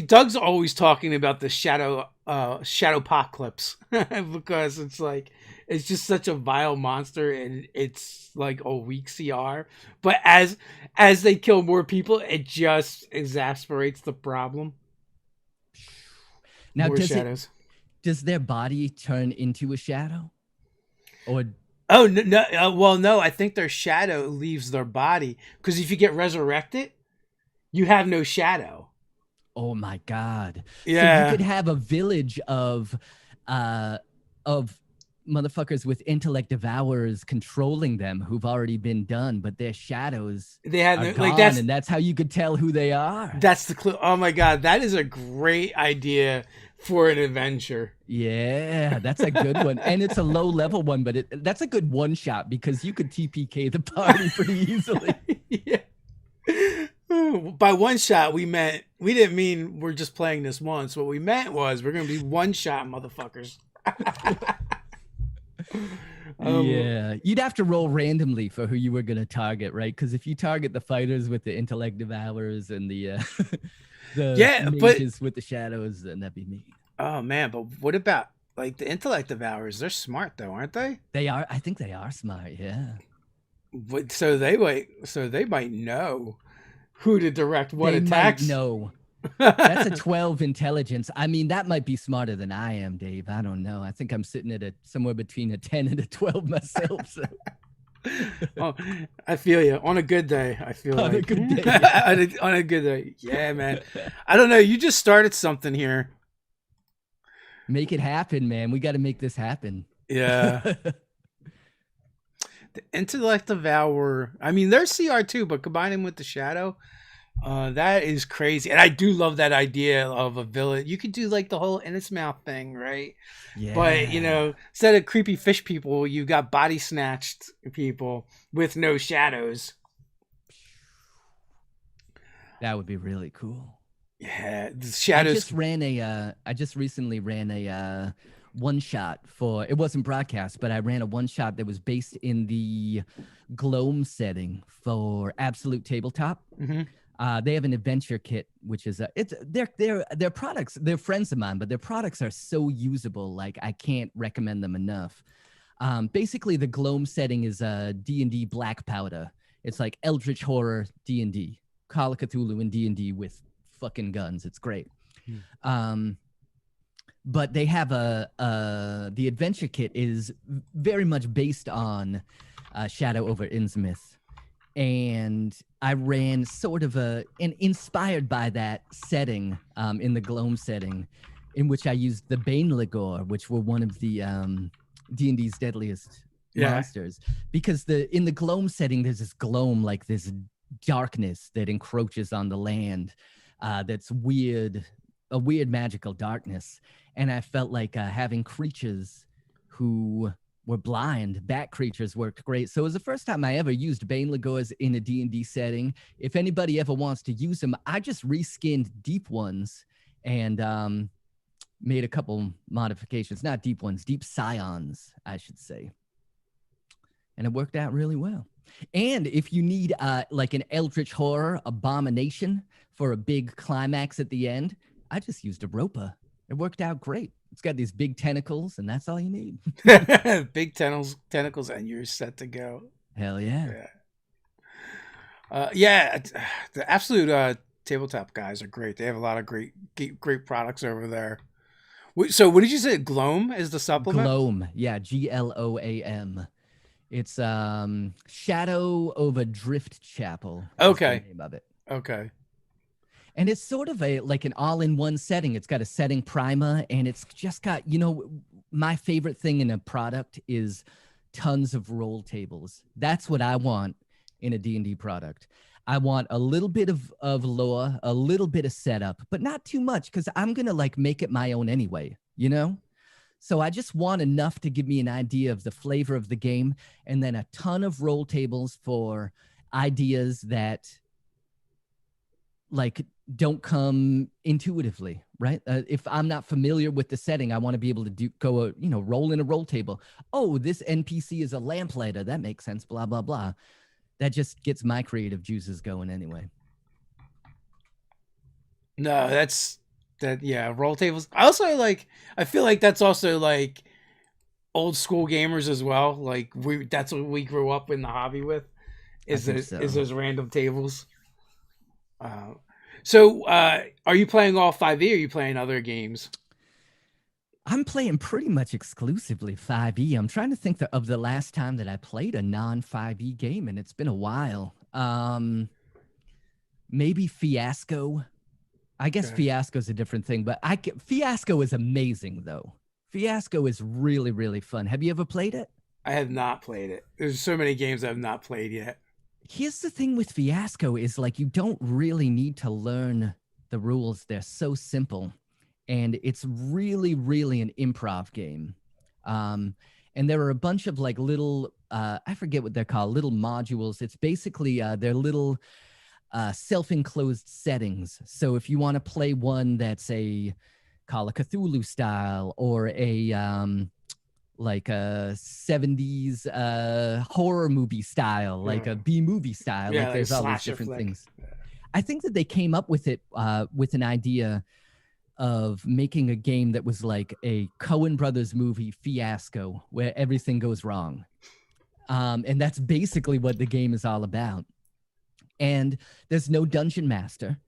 Doug's always talking about the shadow apocalypse because it's like it's just such a vile monster and it's like a weak CR. But as they kill more people, it just exasperates the problem. Now, more shadows. Does their body turn into a shadow? Or oh no, well no, I think their shadow leaves their body because if you get resurrected, you have no shadow. Oh my god! Yeah, so you could have a village of motherfuckers with intellect devourers controlling them who've already been done, but their shadows are gone, and that's how you could tell who they are. That's the clue. Oh my god, that is a great idea for an adventure. Yeah, that's a good one. And it's a low level one, but that's a good one shot because you could TPK the party pretty easily. Yeah. By one shot, we didn't mean we're just playing this once. What we meant was we're going to be one shot motherfuckers. Yeah, you'd have to roll randomly for who you were going to target, right? Because if you target the fighters with the intellect devourers and the mages with the shadows, then that'd be me. Oh man, but what about like the intellect devourers? They're smart though, aren't they? They are. I think they are smart. Yeah. But so they might know who to direct what attacks. No, that's a 12 intelligence. I mean, that might be smarter than I am, Dave. I don't know. I think I'm sitting at somewhere between a 10 and a 12 myself. So. Oh, I feel you. On a good day, I feel on like. A good day. on a good day. Yeah, man. I don't know. You just started something here. Make it happen, man. We got to make this happen. Yeah. The intellect devourer. I mean, they're CR too, but combining with the shadow, that is crazy. And I do love that idea of a village. You could do like the whole Innismouth thing, right? Yeah. But you know, instead of creepy fish people, you got body snatched people with no shadows. That would be really cool. Yeah, the shadows. I just recently ran a one shot for, it wasn't broadcast, but I ran a one shot that was based in the Gloam setting for Absolute Tabletop. Mm-hmm. They have an adventure kit, which is their products. They're friends of mine, but their products are so usable. Like I can't recommend them enough. Basically, the Gloam setting is a D&D black powder. It's like Eldritch Horror D&D, Call of Cthulhu and D&D with fucking guns. It's great. But they have the adventure kit is very much based on Shadow over Innsmouth. And I ran sort of and inspired by that setting in the Gloam setting, in which I used the Baneligor, which were one of the D&D's deadliest monsters. Because in the Gloam setting, there's this gloam, like this darkness that encroaches on the land. That's weird, a weird magical darkness. And I felt like having creatures who were blind, bat creatures, worked great. So it was the first time I ever used Baneligors in a D&D setting. If anybody ever wants to use them, I just reskinned deep ones and made a couple modifications. Not deep ones, deep scions, I should say. And it worked out really well. And if you need like an Eldritch Horror abomination for a big climax at the end, I just used a Ropa. It worked out great. It's got these big tentacles, and that's all you need. Big tentacles, and you're set to go. Hell yeah. The Absolute Tabletop guys are great. They have a lot of great products over there. So what did you say? Gloam is the supplement? Gloam, yeah, GLOAM. It's Shadow over Drift Chapel. Okay. The name of it. Okay. And it's sort of like an all-in-one setting. It's got a setting primer, and it's just got, my favorite thing in a product is tons of roll tables. That's what I want in a D&D product. I want a little bit of lore, a little bit of setup, but not too much because I'm going to like make it my own anyway, you know? So I just want enough to give me an idea of the flavor of the game, and then a ton of roll tables for ideas that like don't come intuitively, right? If I'm not familiar with the setting, I want to be able to roll in a roll table. Oh, this NPC is a lamplighter. That makes sense. Blah blah blah. That just gets my creative juices going anyway. No, yeah, roll tables. I also like. I feel like that's also like old school gamers as well. Like that's what we grew up in the hobby with. I think so. Is those random tables? Uh, so, are you playing all 5e? Or are you playing other games? I'm playing pretty much exclusively 5e. I'm trying to think of the last time that I played a non 5e game, and it's been a while. Maybe Fiasco. I guess Okay. Fiasco is a different thing, but Fiasco is amazing though. Fiasco is really really fun. Have you ever played it? I have not played it. There's so many games I've not played yet. Here's the thing with Fiasco is like you don't really need to learn the rules. They're so simple, and it's really really an improv game. And there are a bunch of like little I forget what they're called, little modules. It's basically they're little self-enclosed settings. So if you want to play one that's a Call of Cthulhu style, or a like a 70s horror movie style, like a B movie style, Yeah, like like a there's all these slasher different flick. things. I think that they came up with it with an idea of making a game that was like a Coen Brothers movie, Fiasco, where everything goes wrong. And that's basically what the game is all about. And there's no dungeon master.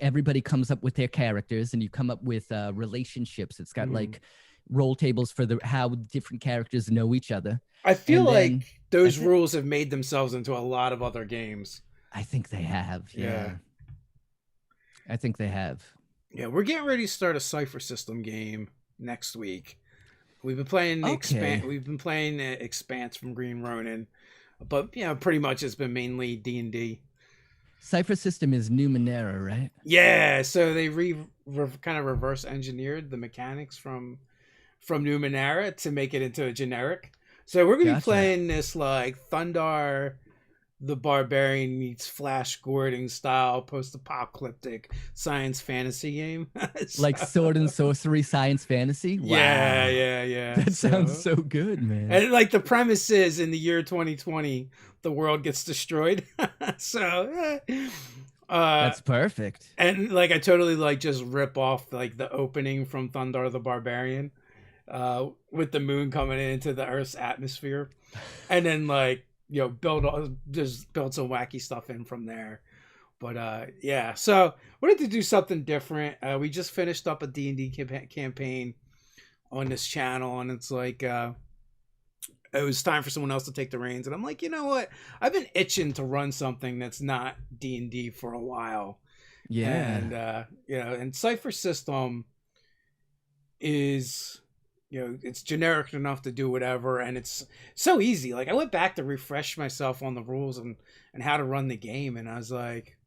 Everybody comes up with their characters, and you come up with relationships. It's got like roll tables for how different characters know each other. I feel And like then those that's it. rules have made themselves into a lot of other games. I think they have. Yeah. Yeah. I think they have. Yeah, we're getting ready to start a Cipher System game next week. We've been playing the Okay. Expanse from Green Ronin, but pretty much it's been mainly D&D. Cipher System is Numenera, right? Yeah, so they kind of reverse engineered the mechanics from Numenera to make it into a generic. So we're gonna be Gotcha. playing this like Thundar the Barbarian meets Flash Gordon style post-apocalyptic science fantasy game. Like So, sword and sorcery science fantasy. yeah, Wow. yeah, yeah. That sounds So, so good, man. and like the premise is in the year 2020, the world gets destroyed. So, That's perfect. and like I totally like just rip off like the opening from Thundar the Barbarian, with the moon coming into the Earth's atmosphere, and then like build some wacky stuff in from there. But yeah, so we wanted to do something different. We just finished up a D&D campaign on this channel, and it's like it was time for someone else to take the reins. And I'm like, you know what? I've been itching to run something that's not D&D for a while. Yeah. And and Cipher System is it's generic enough to do whatever, and it's so easy. Like I went back to refresh myself on the rules and how to run the game, and I was like,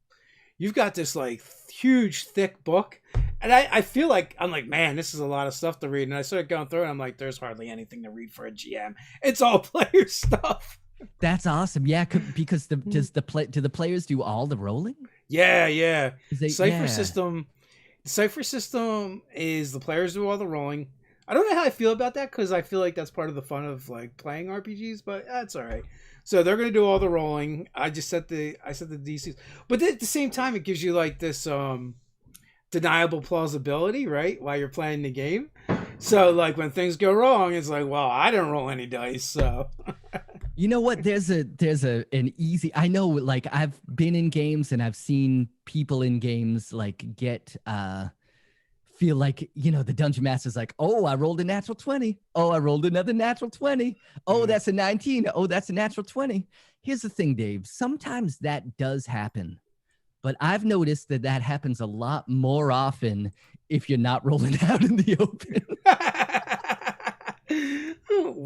you've got this like huge thick book, and I feel like I'm like, man, this is a lot of stuff to read. And I started going through it, and I'm like, there's hardly anything to read for a GM. It's all player stuff. That's awesome. Yeah, because do the players do all the rolling? Yeah. Cipher Yeah. System. Cipher System is the players do all the rolling. I don't know how I feel about that because I feel like that's part of the fun of like playing RPGs, but that's all right. So they're gonna do all the rolling. I set the DCs, but at the same time, it gives you like this deniable plausibility, right? While you're playing the game. So like when things go wrong, it's like, well, I didn't roll any dice, so You know what? There's an easy. I know, like I've been in games and I've seen people in games like get feel like the dungeon master's like, oh, I rolled a natural 20. Oh, I rolled another natural 20. Oh, that's a 19. Oh, that's a natural 20. Here's the thing, Dave. Sometimes that does happen, but I've noticed that happens a lot more often if you're not rolling out in the open.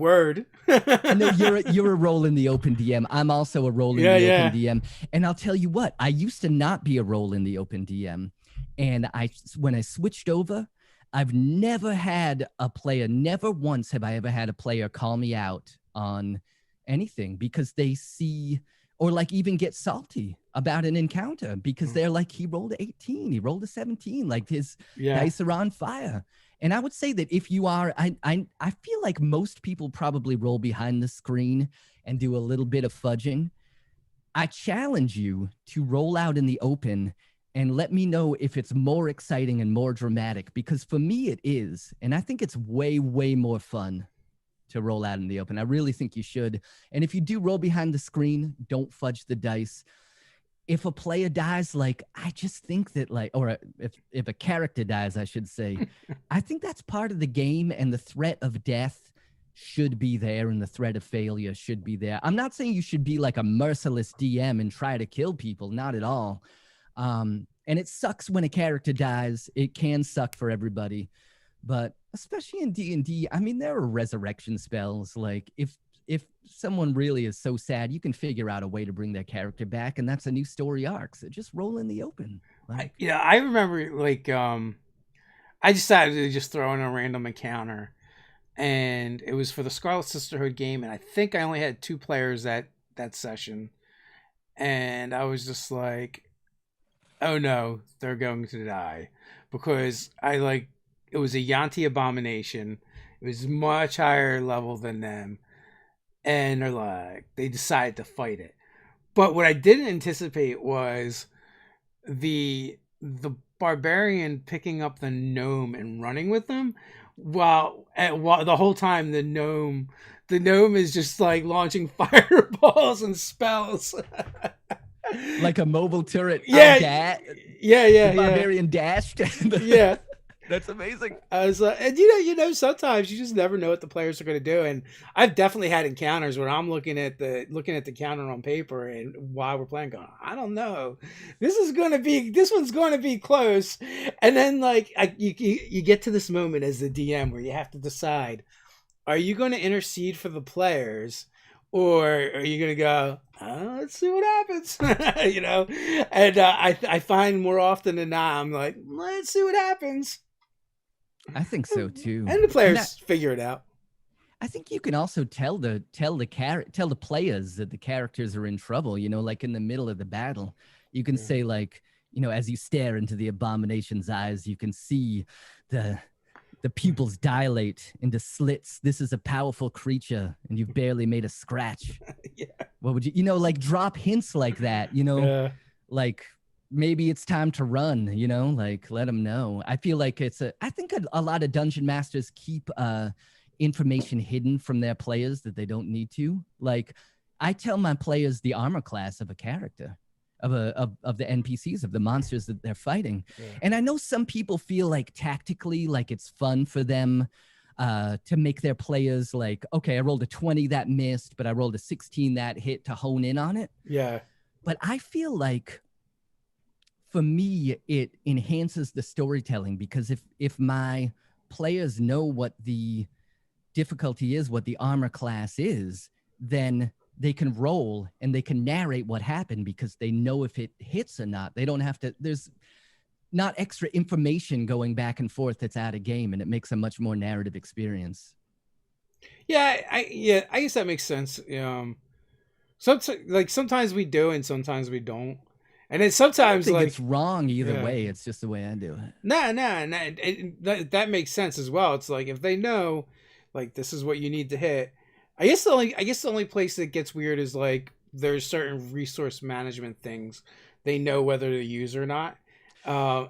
Word. No, you're a role in the open DM. I'm also a role in Yeah, the open yeah. DM. And I'll tell you what, I used to not be a role in the open DM. And when I switched over, I've never had a player, never once have I ever had a player call me out on anything because they see or like even get salty about an encounter because they're like, he rolled a 18, he rolled a 17, like his Yeah. dice are on fire. And I would say that if you are, I feel like most people probably roll behind the screen and do a little bit of fudging. I challenge you to roll out in the open and let me know if it's more exciting and more dramatic, because for me it is. And I think it's way, way more fun to roll out in the open. I really think you should. And if you do roll behind the screen, don't fudge the dice. If a player dies, like, I just think that, like, or if a character dies, I should say, I think that's part of the game, and the threat of death should be there and the threat of failure should be there. I'm not saying you should be like a merciless DM and try to kill people, not at all. And it sucks when a character dies. It can suck for everybody, but especially in D&D, I mean, there are resurrection spells. Like if someone really is so sad, you can figure out a way to bring their character back, and that's a new story arc. So just roll in the open. Like, I remember like I decided to just throw in a random encounter, and it was for the Scarlet Sisterhood game, and I think I only had 2 players that session, and I was just like, oh no, they're going to die, because it was a Yanti abomination. It was much higher level than them, and they decided to fight it. But what I didn't anticipate was the barbarian picking up the gnome and running with them, while the whole time the gnome is just like launching fireballs and spells. like a mobile turret. Yeah, The yeah. barbarian dashed. Yeah. That's amazing. I was and sometimes you just never know what the players are going to do, and I've definitely had encounters where I'm looking at the counter on paper, and while we're playing, going, I don't know, this one's going to be close, and then like you get to this moment as the DM where you have to decide, are you going to intercede for the players, or are you going to go, let's see what happens, And I find more often than not, I'm like, let's see what happens. I think so too. And the players figure it out. I think you can also tell the players that the characters are in trouble, like in the middle of the battle. You can say, like, as you stare into the abomination's eyes, you can see the pupils dilate into slits. This is a powerful creature, and you've barely made a scratch. Yeah. What would you, like, drop hints like that, like, maybe it's time to run, like, let them know. I feel like I think a lot of dungeon masters keep information hidden from their players that they don't need to. Like, I tell my players the armor class of a character, of the NPCs, of the monsters that they're fighting. Yeah. And I know some people feel like tactically, like, it's fun for them to make their players like, okay, I rolled a 20 that missed, but I rolled a 16 that hit, to hone in on it. Yeah. But I feel like, for me, it enhances the storytelling, because if my players know what the difficulty is, what the armor class is, then they can roll and they can narrate what happened, because they know if it hits or not. They don't have to, there's not extra information going back and forth that's out of game, and it makes a much more narrative experience. Yeah, I guess that makes sense. Sometimes we do and sometimes we don't. And then sometimes, like, it's wrong either way. It's just the way I do it. Nah. That makes sense as well. It's like, if they know, like, this is what you need to hit. I guess the only place that gets weird is, like, there's certain resource management things they know whether to use or not. And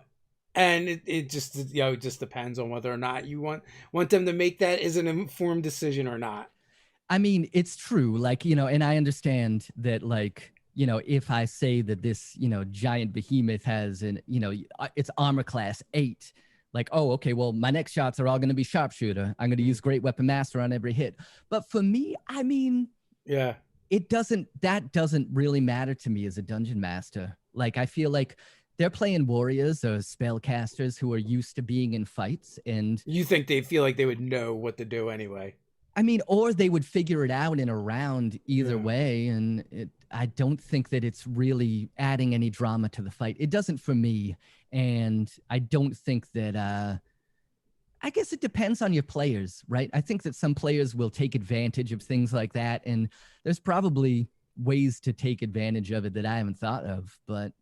it just depends on whether or not you want them to make that as an informed decision or not. I mean, it's true. Like, and I understand that, like, if I say that this, giant behemoth has its armor class 8, like, oh, okay, well, my next shots are all going to be sharpshooter. I'm going to use Great Weapon Master on every hit. But for me, I mean, yeah, that doesn't really matter to me as a dungeon master. Like, I feel like they're playing warriors or spellcasters who are used to being in fights, and you think they feel like they would know what to do anyway. I mean, or they would figure it out in a round either way, and I don't think that it's really adding any drama to the fight. It doesn't for me, and I don't think that. I guess it depends on your players, right? I think that some players will take advantage of things like that, and there's probably ways to take advantage of it that I haven't thought of, but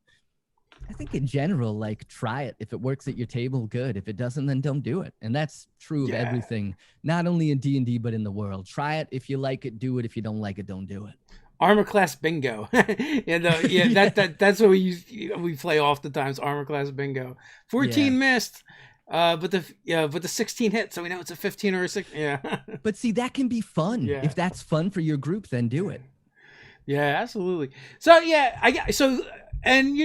I think in general, like, try it. If it works at your table, good. If it doesn't, then don't do it. And that's true of everything, not only in D&D, but in the world. Try it. If you like it, do it. If you don't like it, don't do it. Armor class bingo. That's what we play oftentimes. Armor class bingo. 14 missed. But the 16 hit, so we know it's a 15 or a 6. Yeah. But see, that can be fun. Yeah. If that's fun for your group, then do it. Yeah, absolutely. So and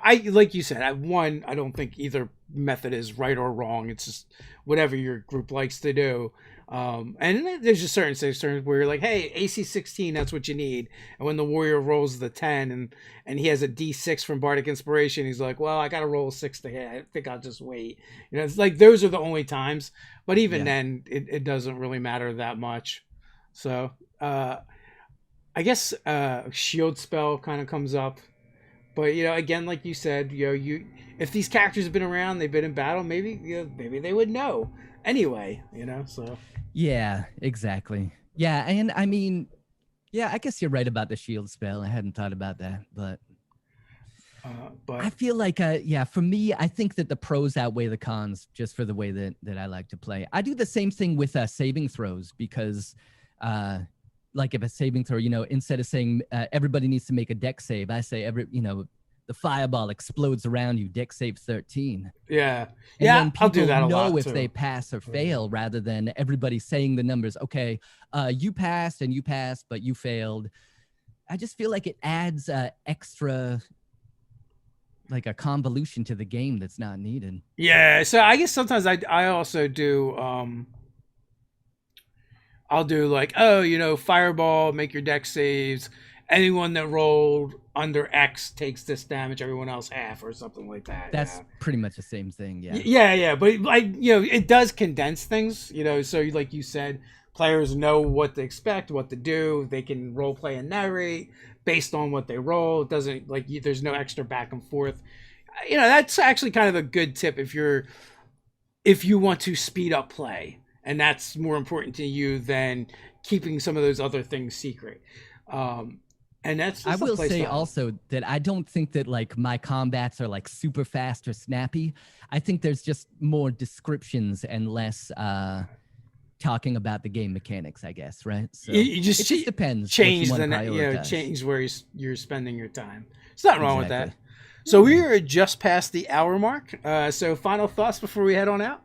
I like you said, I don't think either method is right or wrong. It's just whatever your group likes to do. And there's just certain situations where you're like, hey, AC 16, that's what you need. And when the warrior rolls the 10 and he has a D6 from Bardic Inspiration, he's like, well, I got to roll a 6 to hit. I think I'll just wait. It's like those are the only times. But even then, it doesn't really matter that much. So I guess shield spell kind of comes up. But again, like you said, if these characters have been around, they've been in battle, maybe they would know anyway. So yeah, exactly. Yeah, and I mean, yeah, I guess you're right about the shield spell. I hadn't thought about that, but I feel like for me, I think that the pros outweigh the cons just for the way that I like to play. I do the same thing with saving throws because like if a saving throw, instead of saying everybody needs to make a deck save, I say the fireball explodes around you, deck save 13. Yeah. And then I'll do that a lot know if too. they pass or fail rather than everybody saying the numbers. Okay, you passed and you passed, but you failed. I just feel like it adds extra, like a convolution to the game that's not needed. Yeah. So I guess sometimes I also do I'll do like, fireball, make your deck saves. Anyone that rolled under X takes this damage, everyone else half or something like that. That's pretty much the same thing, yeah. Yeah, but it does condense things, so like you said, players know what to expect, what to do. They can role play and narrate based on what they roll. It doesn't there's no extra back and forth. That's actually kind of a good tip if you want to speed up play. And that's more important to you than keeping some of those other things secret. And that's I will say also that I don't think that like my combats are like super fast or snappy. I think there's just more descriptions and less talking about the game mechanics, I guess, right? So it just depends. Change change where you're spending your time. There's nothing wrong with that. So we are just past the hour mark. So final thoughts before we head on out?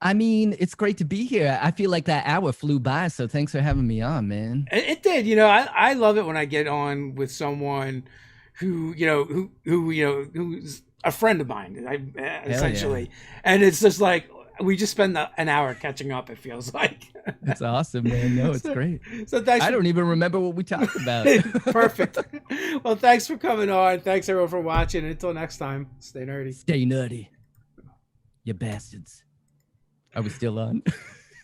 I mean, it's great to be here. I feel like that hour flew by, so thanks for having me on, man. It did. I love it when I get on with someone who's a friend of mine, essentially. And it's just like we just spend an hour catching up, it feels like. It's awesome, man. No, it's great. So thanks. I don't even remember what we talked about. Perfect. Well, thanks for coming on. Thanks everyone for watching. Until next time, stay nerdy. Stay nerdy, you bastards. Are we still on?